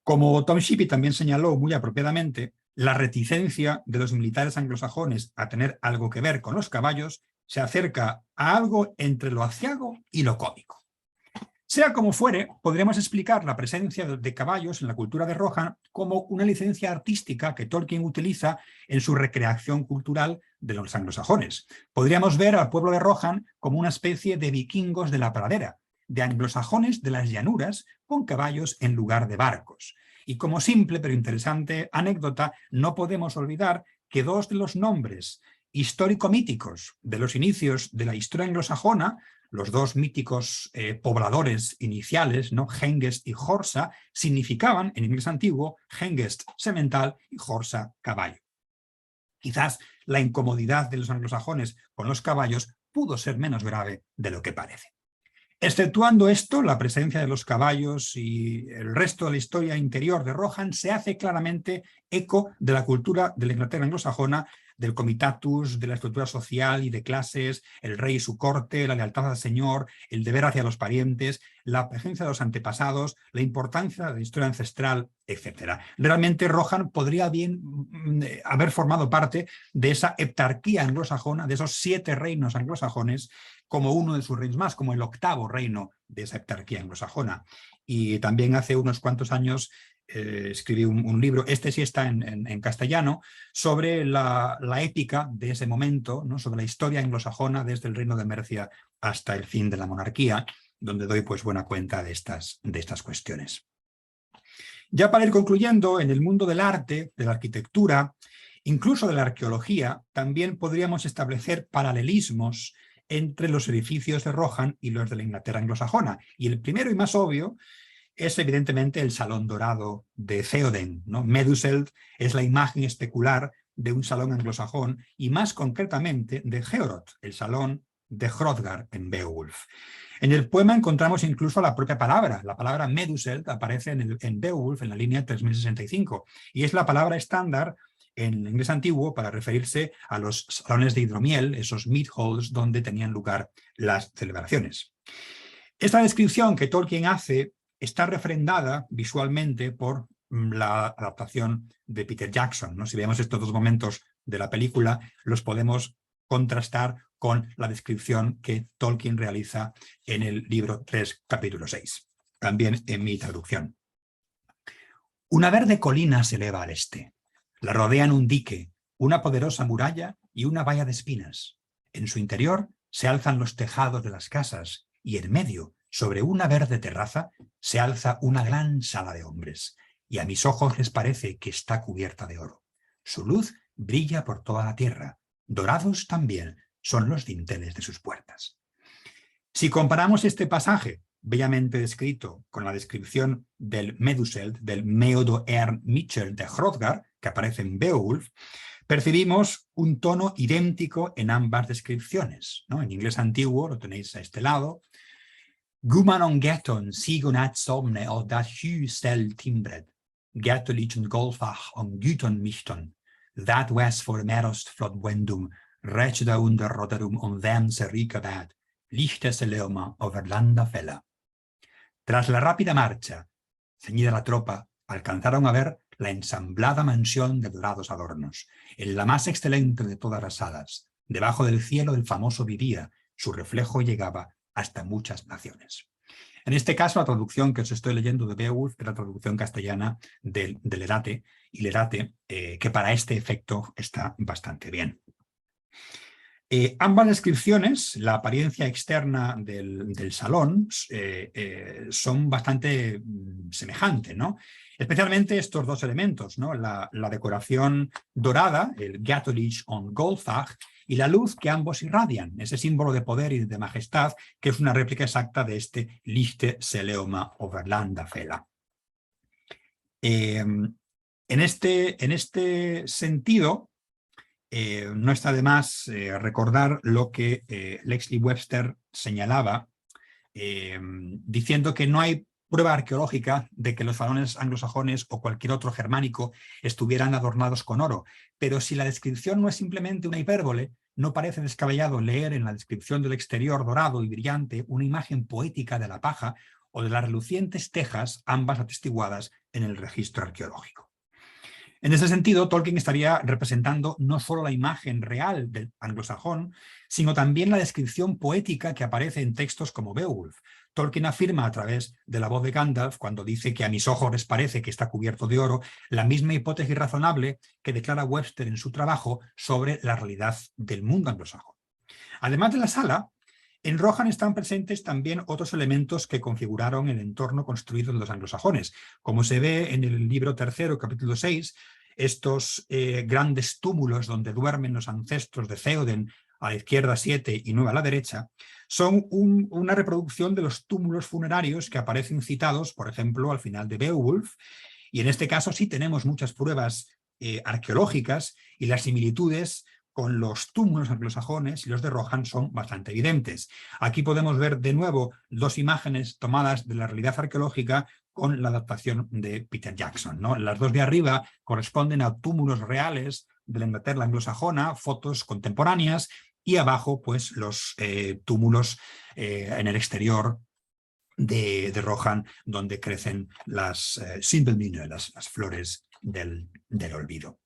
Como Tom Shippey también señaló muy apropiadamente, la reticencia de los militares anglosajones a tener algo que ver con los caballos se acerca a algo entre lo aciago y lo cómico. Sea como fuere, podríamos explicar la presencia de caballos en la cultura de Rohan como una licencia artística que Tolkien utiliza en su recreación cultural de los anglosajones. Podríamos ver al pueblo de Rohan como una especie de vikingos de la pradera, de anglosajones de las llanuras con caballos en lugar de barcos. Y como simple pero interesante anécdota, no podemos olvidar que 2 de los nombres histórico-míticos de los inicios de la historia anglosajona, los 2 míticos pobladores iniciales, ¿no? Hengest y Horsa, significaban en inglés antiguo Hengest semental y Horsa caballo. Quizás la incomodidad de los anglosajones con los caballos pudo ser menos grave de lo que parece. Exceptuando esto, la presencia de los caballos y el resto de la historia interior de Rohan se hace claramente eco de la cultura de la Inglaterra anglosajona, del comitatus, de la estructura social y de clases, el rey y su corte, la lealtad al señor, el deber hacia los parientes, la presencia de los antepasados, la importancia de la historia ancestral, etc. Realmente Rohan podría bien haber formado parte de esa heptarquía anglosajona, de esos 7 reinos anglosajones, como uno de sus reinos más, como el 8º reino de esa heptarquía anglosajona. Y también hace unos cuantos años escribí un libro, este sí está en castellano, sobre la épica de ese momento, ¿no? Sobre la historia anglosajona desde el reino de Mercia hasta el fin de la monarquía, donde doy pues buena cuenta de estas cuestiones. Ya para ir concluyendo, en el mundo del arte, de la arquitectura, incluso de la arqueología, también podríamos establecer paralelismos entre los edificios de Rohan y los de la Inglaterra anglosajona. Y el primero y más obvio es evidentemente el Salón Dorado de Theoden, ¿no? Meduseld es la imagen especular de un salón anglosajón y más concretamente de Heorot, el salón de Hrothgar en Beowulf. En el poema encontramos incluso la propia palabra. La palabra Meduseld aparece en Beowulf en la línea 3065 y es la palabra estándar en el inglés antiguo para referirse a los salones de hidromiel, esos mead halls donde tenían lugar las celebraciones. Esta descripción que Tolkien hace está refrendada visualmente por la adaptación de Peter Jackson, ¿no? Si vemos estos dos momentos de la película, los podemos contrastar con la descripción que Tolkien realiza en el libro 3, capítulo 6, también en mi traducción. Una verde colina se eleva al este. La rodean un dique, una poderosa muralla y una valla de espinas. En su interior se alzan los tejados de las casas y en medio, sobre una verde terraza, se alza una gran sala de hombres, y a mis ojos les parece que está cubierta de oro. Su luz brilla por toda la tierra, dorados también son los dinteles de sus puertas. Si comparamos este pasaje, bellamente descrito, con la descripción del Meduseld, del Meodo Ern Mitchell de Hrothgar, que aparece en Beowulf, percibimos un tono idéntico en ambas descripciones, ¿no? En inglés antiguo, lo tenéis a este lado, Guman on Getton, Sigon at Somne, o dat Hugh Stel Timbred, Gettolich und Golfach on Guton Michton, that west for Merost Flod Wendum, Rechda under Roderum on them se Ricabad, Lichte se Leoma over Landa Fella. Tras la rápida marcha, ceñida la tropa, alcanzaron a ver la ensamblada mansión de dorados adornos, en la más excelente de todas las salas. Debajo del cielo el famoso vivía, su reflejo llegaba hasta muchas naciones. En este caso, la traducción que os estoy leyendo de Beowulf es la traducción castellana del Lerate, y Lerate, que para este efecto está bastante bien. Ambas descripciones, la apariencia externa del salón, son bastante semejantes, ¿no? Especialmente estos dos elementos, ¿no? La decoración dorada, el Gettolich on Golfach, y la luz que ambos irradian, ese símbolo de poder y de majestad, que es una réplica exacta de este Lichte Seleoma over Landa Fella. En este sentido, no está de más recordar lo que Lexley Webster señalaba, diciendo que no hay prueba arqueológica de que los salones anglosajones o cualquier otro germánico estuvieran adornados con oro, pero si la descripción no es simplemente una hipérbole, no parece descabellado leer en la descripción del exterior dorado y brillante una imagen poética de la paja o de las relucientes tejas, ambas atestiguadas en el registro arqueológico. En ese sentido, Tolkien estaría representando no solo la imagen real del anglosajón, sino también la descripción poética que aparece en textos como Beowulf. Tolkien afirma a través de la voz de Gandalf, cuando dice que a mis ojos les parece que está cubierto de oro, la misma hipótesis razonable que declara Webster en su trabajo sobre la realidad del mundo anglosajón. Además de la sala, en Rohan están presentes también otros elementos que configuraron el entorno construido en los anglosajones. Como se ve en el libro 3, capítulo 6, estos grandes túmulos donde duermen los ancestros de Theoden, a la izquierda 7 y 9 a la derecha, son una reproducción de los túmulos funerarios que aparecen citados, por ejemplo, al final de Beowulf, y en este caso sí tenemos muchas pruebas arqueológicas y las similitudes con los túmulos anglosajones y los de Rohan son bastante evidentes. Aquí podemos ver de nuevo dos imágenes tomadas de la realidad arqueológica con la adaptación de Peter Jackson, ¿no? Las dos de arriba corresponden a túmulos reales de la Inglaterra anglosajona, fotos contemporáneas, y abajo pues los túmulos en el exterior de Rohan, donde crecen las Silbermine, las flores del olvido.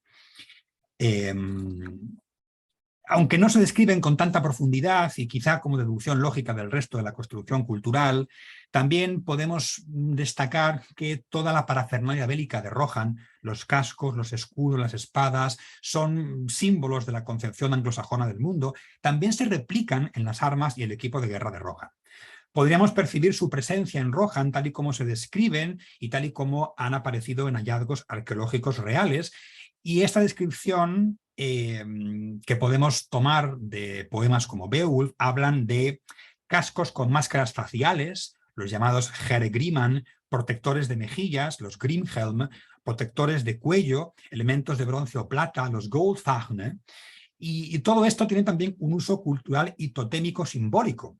Aunque no se describen con tanta profundidad y quizá como deducción lógica del resto de la construcción cultural, también podemos destacar que toda la parafernalia bélica de Rohan, los cascos, los escudos, las espadas, son símbolos de la concepción anglosajona del mundo, también se replican en las armas y el equipo de guerra de Rohan. Podríamos percibir su presencia en Rohan tal y como se describen y tal y como han aparecido en hallazgos arqueológicos reales, y esta descripción que podemos tomar de poemas como Beowulf hablan de cascos con máscaras faciales, los llamados Heregriman, protectores de mejillas, los Grimhelm, protectores de cuello, elementos de bronce o plata, los Goldfagne, y todo esto tiene también un uso cultural y totémico simbólico.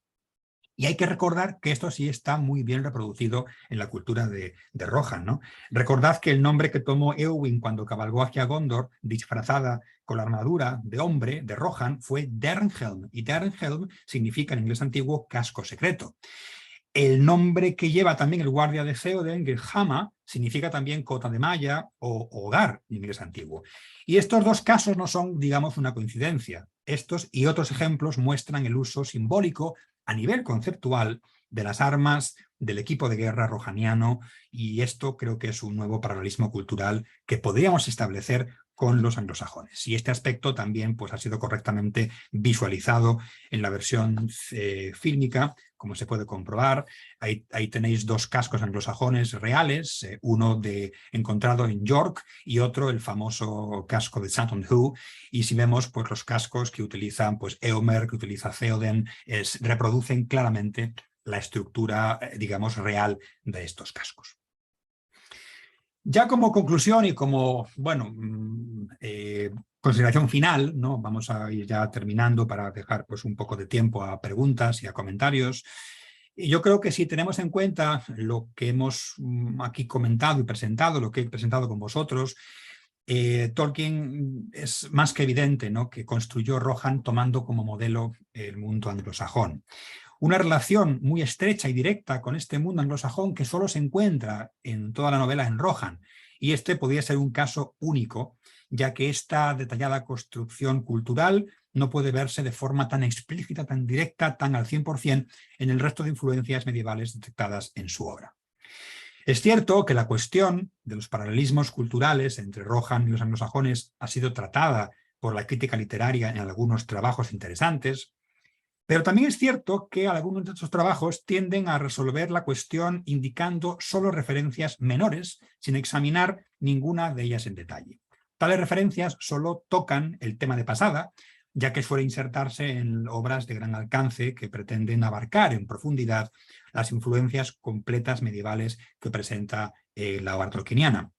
Y hay que recordar que esto sí está muy bien reproducido en la cultura de Rohan, ¿no? Recordad que el nombre que tomó Éowyn cuando cabalgó hacia Gondor, disfrazada con la armadura de hombre de Rohan, fue Dernhelm, y Dernhelm significa en inglés antiguo casco secreto. El nombre que lleva también el guardia de Theoden, Gilhama, significa también cota de malla o hogar en inglés antiguo. Y estos dos casos no son, digamos, una coincidencia. Estos y otros ejemplos muestran el uso simbólico a nivel conceptual de las armas del equipo de guerra rohaniano, y esto creo que es un nuevo paralelismo cultural que podríamos establecer con los anglosajones. Y este aspecto también pues, ha sido correctamente visualizado en la versión fílmica, como se puede comprobar. Ahí tenéis dos cascos anglosajones reales, uno encontrado en York y otro el famoso casco de Sutton Hoo. Y si vemos pues, los cascos que utilizan pues, Eomer, que utiliza Theoden, reproducen claramente la estructura, digamos, real de estos cascos. Ya como conclusión y como, bueno, consideración final, ¿no? Vamos a ir ya terminando para dejar pues, un poco de tiempo a preguntas y a comentarios. Y yo creo que si tenemos en cuenta lo que hemos aquí comentado y presentado, lo que he presentado con vosotros, Tolkien es más que evidente, ¿no? Que construyó Rohan tomando como modelo el mundo anglosajón. Una relación muy estrecha y directa con este mundo anglosajón que solo se encuentra en toda la novela en Rohan. Y este podría ser un caso único, ya que esta detallada construcción cultural no puede verse de forma tan explícita, tan directa, tan al 100% en el resto de influencias medievales detectadas en su obra. Es cierto que la cuestión de los paralelismos culturales entre Rohan y los anglosajones ha sido tratada por la crítica literaria en algunos trabajos interesantes, pero también es cierto que algunos de estos trabajos tienden a resolver la cuestión indicando solo referencias menores, sin examinar ninguna de ellas en detalle. Tales referencias solo tocan el tema de pasada, ya que suele insertarse en obras de gran alcance que pretenden abarcar en profundidad las influencias completas medievales que presenta la obra tolkieniana.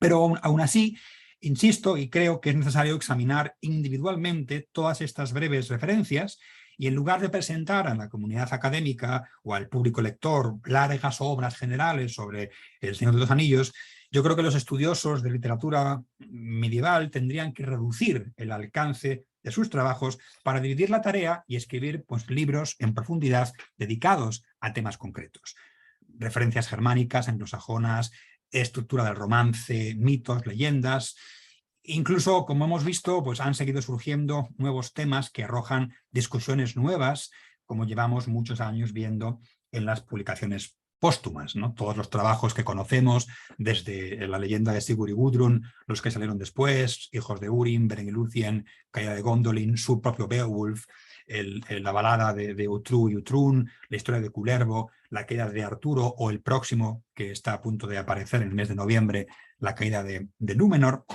Pero aún así, insisto y creo que es necesario examinar individualmente todas estas breves referencias, y en lugar de presentar a la comunidad académica o al público lector largas obras generales sobre El Señor de los Anillos, yo creo que los estudiosos de literatura medieval tendrían que reducir el alcance de sus trabajos para dividir la tarea y escribir pues, libros en profundidad dedicados a temas concretos. Referencias germánicas, anglosajonas, estructura del romance, mitos, leyendas. Incluso, como hemos visto, pues han seguido surgiendo nuevos temas que arrojan discusiones nuevas, como llevamos muchos años viendo en las publicaciones póstumas, ¿no? Todos los trabajos que conocemos, desde la leyenda de Sigurd y Gudrun, los que salieron después, Hijos de Húrin, Beren y Lúthien, Caída de Gondolin, su propio Beowulf, la balada de Utru y Utrún, la historia de Kullervo, la caída de Arturo, o el próximo, que está a punto de aparecer en el mes de noviembre, la caída de Númenor.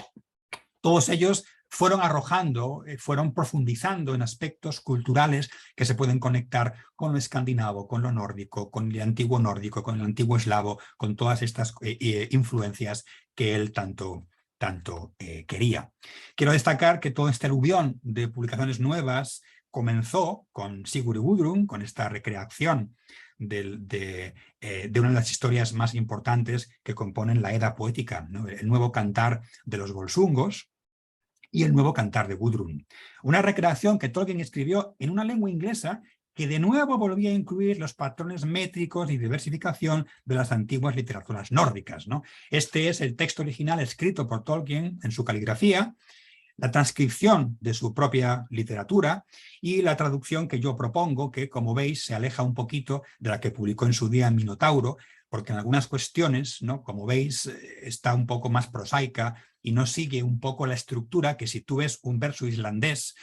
Todos ellos fueron arrojando, fueron profundizando en aspectos culturales que se pueden conectar con lo escandinavo, con lo nórdico, con el antiguo nórdico, con el antiguo eslavo, con todas estas influencias que él tanto tanto quería. Quiero destacar que todo este aluvión de publicaciones nuevas comenzó con Sigurd y Gudrun, con esta recreación de una de las historias más importantes que componen la Edda poética, ¿no? El nuevo cantar de los Volsungos y el nuevo cantar de Gudrun. Una recreación que Tolkien escribió en una lengua inglesa que de nuevo volvía a incluir los patrones métricos y diversificación de las antiguas literaturas nórdicas, ¿no? Este es el texto original escrito por Tolkien en su caligrafía, la transcripción de su propia literatura y la traducción que yo propongo, que como veis se aleja un poquito de la que publicó en su día en Minotauro, porque en algunas cuestiones, ¿no?, como veis, está un poco más prosaica y no sigue un poco la estructura que si tú ves un verso islandés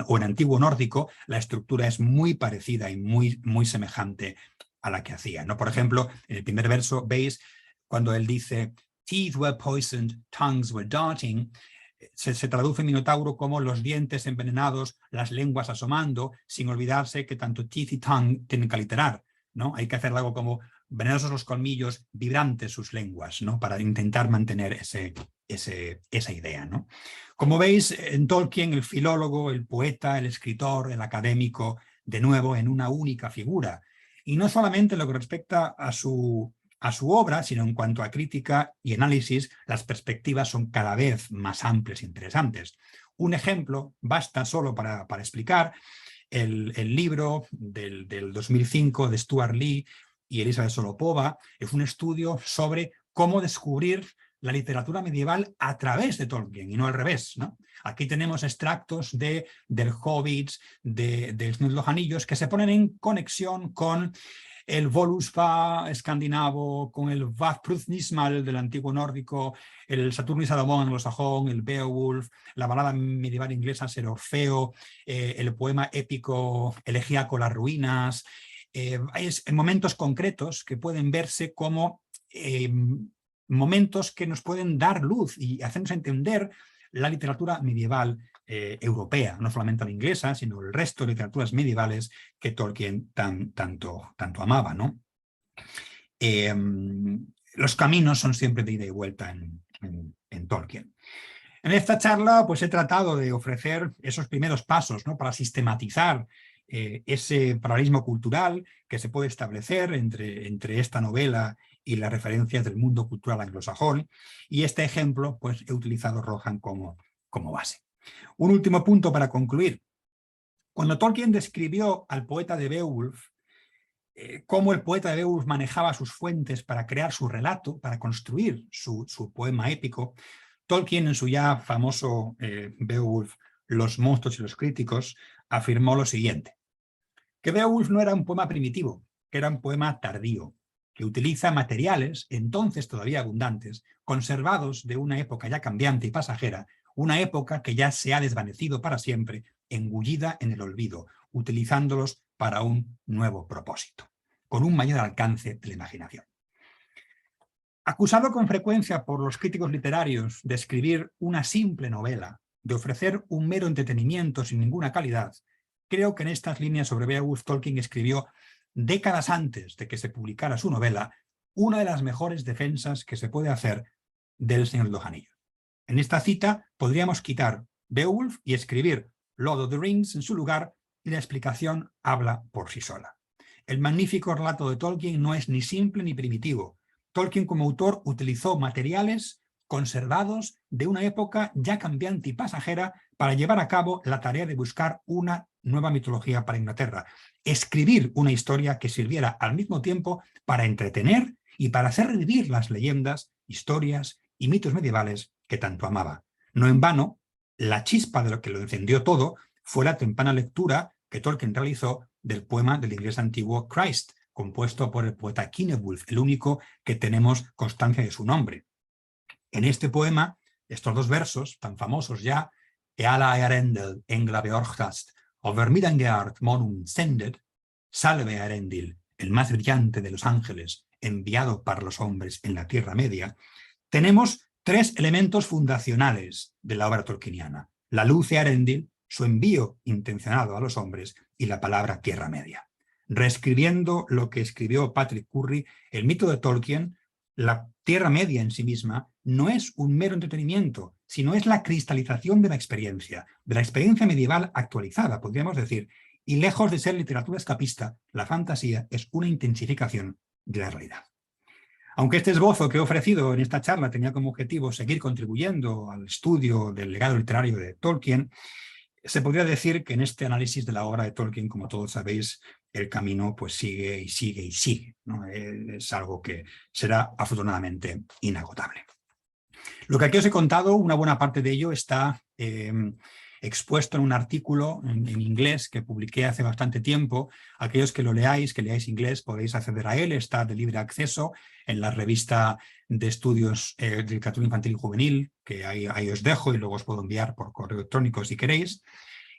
o en antiguo nórdico, la estructura es muy parecida y muy semejante a la que hacía, ¿no? Por ejemplo, en el primer verso veis cuando él dice "Teeth were poisoned, tongues were darting", se traduce en Minotauro como los dientes envenenados, las lenguas asomando, sin olvidarse que tanto teeth y tongue tienen que aliterar, ¿no? Hay que hacer algo como venenosos los colmillos, vibrantes sus lenguas, ¿no?, para intentar mantener esa idea, ¿no? Como veis, en Tolkien el filólogo, el poeta, el escritor, el académico, de nuevo en una única figura. Y no solamente lo que respecta a su obra, sino en cuanto a crítica y análisis, las perspectivas son cada vez más amplias e interesantes. Un ejemplo basta solo para explicar el libro del 2005 de Stuart Lee y Elizabeth Solopova. Es un estudio sobre cómo descubrir la literatura medieval a través de Tolkien y no al revés, ¿no? Aquí tenemos extractos del Hobbit, del Señor de los Anillos, que se ponen en conexión con el Voluspa escandinavo, con el Vafthrudnismal del antiguo nórdico, el Saturno y Salomón anglosajón, el Beowulf, la balada medieval inglesa Ser Orfeo, el poema épico Elegíaco Las Ruinas. Es en momentos concretos que pueden verse como momentos que nos pueden dar luz y hacernos entender la literatura medieval europea, no solamente la inglesa, sino el resto de literaturas medievales que Tolkien tanto amaba, ¿no? Los caminos son siempre de ida y vuelta en Tolkien. En esta charla pues he tratado de ofrecer esos primeros pasos, ¿no?, para sistematizar ese paralelismo cultural que se puede establecer entre esta novela y las referencias del mundo cultural anglosajón, y este ejemplo pues he utilizado Rohan como base. Un último punto para concluir. Cuando Tolkien describió al poeta de Beowulf, cómo el poeta de Beowulf manejaba sus fuentes para crear su relato, para construir su poema épico, Tolkien en su ya famoso Beowulf, Los monstruos y los críticos, afirmó lo siguiente: que Beowulf no era un poema primitivo, que era un poema tardío, que utiliza materiales, entonces todavía abundantes, conservados de una época ya cambiante y pasajera, una época que ya se ha desvanecido para siempre, engullida en el olvido, utilizándolos para un nuevo propósito, con un mayor alcance de la imaginación. Acusado con frecuencia por los críticos literarios de escribir una simple novela, de ofrecer un mero entretenimiento sin ninguna calidad, creo que en estas líneas sobre Beowulf Tolkien escribió, décadas antes de que se publicara su novela, una de las mejores defensas que se puede hacer del Señor de los Anillos. En esta cita podríamos quitar Beowulf y escribir Lord of the Rings en su lugar, y la explicación habla por sí sola. El magnífico relato de Tolkien no es ni simple ni primitivo. Tolkien como autor utilizó materiales conservados de una época ya cambiante y pasajera para llevar a cabo la tarea de buscar una nueva mitología para Inglaterra, escribir una historia que sirviera al mismo tiempo para entretener y para hacer revivir las leyendas, historias y mitos medievales que tanto amaba. No en vano, la chispa de lo que lo encendió todo fue la temprana lectura que Tolkien realizó del poema del inglés antiguo Christ, compuesto por el poeta Cynewulf, el único que tenemos constancia de su nombre. En este poema, estos dos versos tan famosos ya, Eala Earendel engla beorgast, over Midgard monum sended, salve Earendil, el más brillante de los ángeles, enviado para los hombres en la Tierra Media, tenemos tres elementos fundacionales de la obra tolkieniana: la luz de Earendil, su envío intencionado a los hombres, y la palabra Tierra Media. Reescribiendo lo que escribió Patrick Curry, el mito de Tolkien, la Tierra Media en sí misma no es un mero entretenimiento, sino es la cristalización de la experiencia medieval actualizada, podríamos decir, y lejos de ser literatura escapista, la fantasía es una intensificación de la realidad. Aunque este esbozo que he ofrecido en esta charla tenía como objetivo seguir contribuyendo al estudio del legado literario de Tolkien, se podría decir que en este análisis de la obra de Tolkien, como todos sabéis, el camino pues sigue y sigue y sigue, ¿no? Es algo que será afortunadamente inagotable. Lo que aquí os he contado, una buena parte de ello está expuesto en un artículo en inglés que publiqué hace bastante tiempo. Aquellos que lo leáis, que leáis inglés, podéis acceder a él, está de libre acceso en la revista de estudios de literatura infantil y juvenil, que ahí os dejo y luego os puedo enviar por correo electrónico si queréis.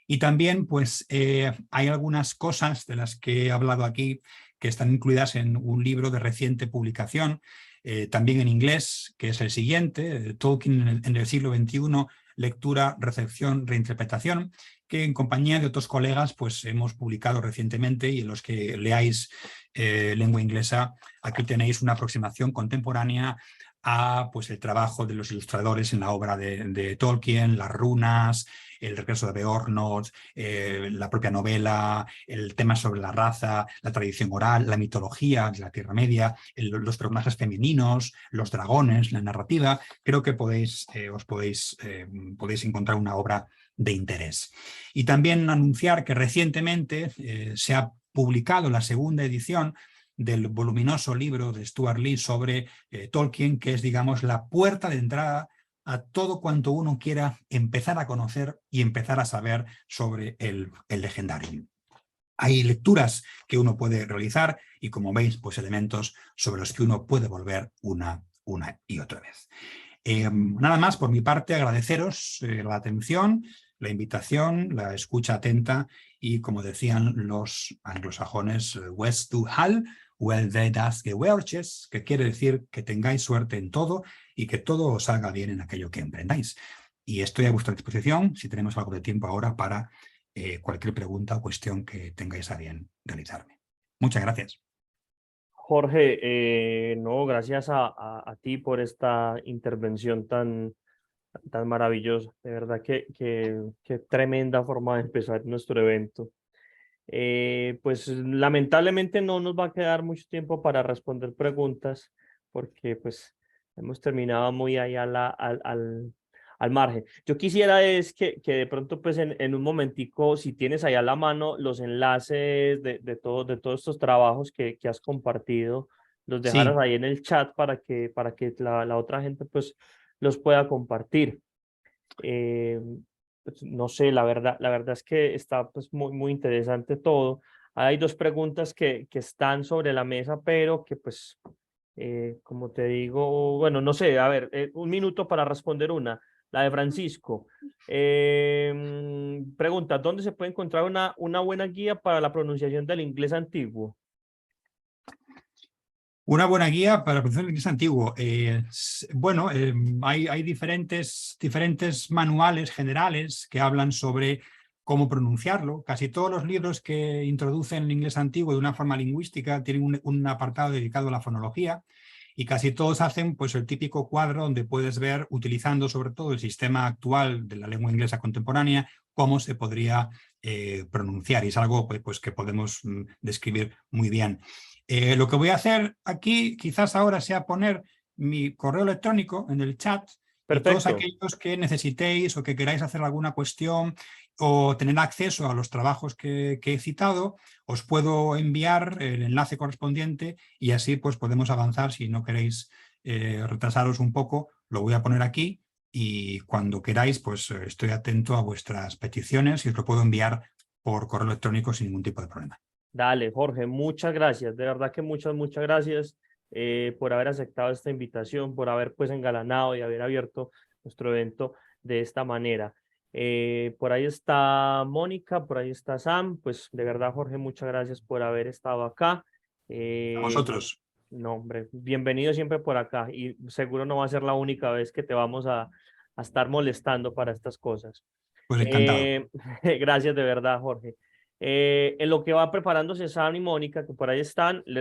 Y también pues hay algunas cosas de las que he hablado aquí que están incluidas en un libro de reciente publicación, también en inglés, que es el siguiente, Tolkien en el siglo XXI, lectura, recepción, reinterpretación, que en compañía de otros colegas pues hemos publicado recientemente, y en los que leáis lengua inglesa, aquí tenéis una aproximación contemporánea a pues, el trabajo de los ilustradores en la obra de Tolkien, las runas, el regreso de Beornot, la propia novela, el tema sobre la raza, la tradición oral, la mitología de la Tierra Media, los personajes femeninos, los dragones, la narrativa. Creo que podéis encontrar una obra de interés. Y también anunciar que recientemente se ha publicado la segunda edición del voluminoso libro de Stuart Lee sobre Tolkien, que es, digamos, la puerta de entrada a todo cuanto uno quiera empezar a conocer y empezar a saber sobre el legendario. Hay lecturas que uno puede realizar y, como veis, pues elementos sobre los que uno puede volver una y otra vez. Nada más por mi parte, agradeceros la atención, la invitación, la escucha atenta y, como decían los anglosajones, West to Hall, well de das Gewerches, que quiere decir que tengáis suerte en todo y que todo os salga bien en aquello que emprendáis. Y estoy a vuestra disposición, si tenemos algo de tiempo ahora, para cualquier pregunta o cuestión que tengáis a bien realizarme. Muchas gracias. Jorge, no, gracias a ti por esta intervención tan maravillosa. De verdad que tremenda forma de empezar nuestro evento. Pues lamentablemente no nos va a quedar mucho tiempo para responder preguntas, porque pues hemos terminado muy ahí al margen. Yo quisiera es que de pronto pues en un momentico, si tienes ahí a la mano los enlaces de todos estos trabajos que has compartido, los dejaras Sí. ahí en el chat para que la otra gente pues los pueda compartir. Pues, no sé, la verdad es que está pues muy interesante todo. Hay dos preguntas que están sobre la mesa, pero que pues, como te digo, bueno, no sé, a ver, un minuto para responder una. La de Francisco. Pregunta, ¿dónde se puede encontrar una buena guía para la pronunciación del inglés antiguo? Una buena guía para el proceso del inglés antiguo. Bueno, hay diferentes manuales generales que hablan sobre cómo pronunciarlo. Casi todos los libros que introducen el inglés antiguo de una forma lingüística tienen un apartado dedicado a la fonología, y casi todos hacen pues, el típico cuadro donde puedes ver, utilizando sobre todo el sistema actual de la lengua inglesa contemporánea, cómo se podría pronunciar. Y es algo pues, que podemos describir muy bien. Lo que voy a hacer aquí quizás ahora sea poner mi correo electrónico en el chat. Y todos Perfecto. aquellos que necesitéis o que queráis hacer alguna cuestión o tener acceso a los trabajos que he citado, os puedo enviar el enlace correspondiente y así pues podemos avanzar. Si no queréis retrasaros un poco, lo voy a poner aquí y cuando queráis pues estoy atento a vuestras peticiones y os lo puedo enviar por correo electrónico sin ningún tipo de problema. Dale, Jorge, muchas gracias. De verdad que muchas gracias por haber aceptado esta invitación, por haber pues engalanado y haber abierto nuestro evento de esta manera. Por ahí está Mónica, por ahí está Sam. Pues de verdad, Jorge, muchas gracias por haber estado acá. A vosotros. No, hombre, bienvenido siempre por acá y seguro no va a ser la única vez que te vamos a estar molestando para estas cosas. Pues encantado. Gracias de verdad, Jorge. En lo que va preparándose Sam y Mónica, que por ahí están, les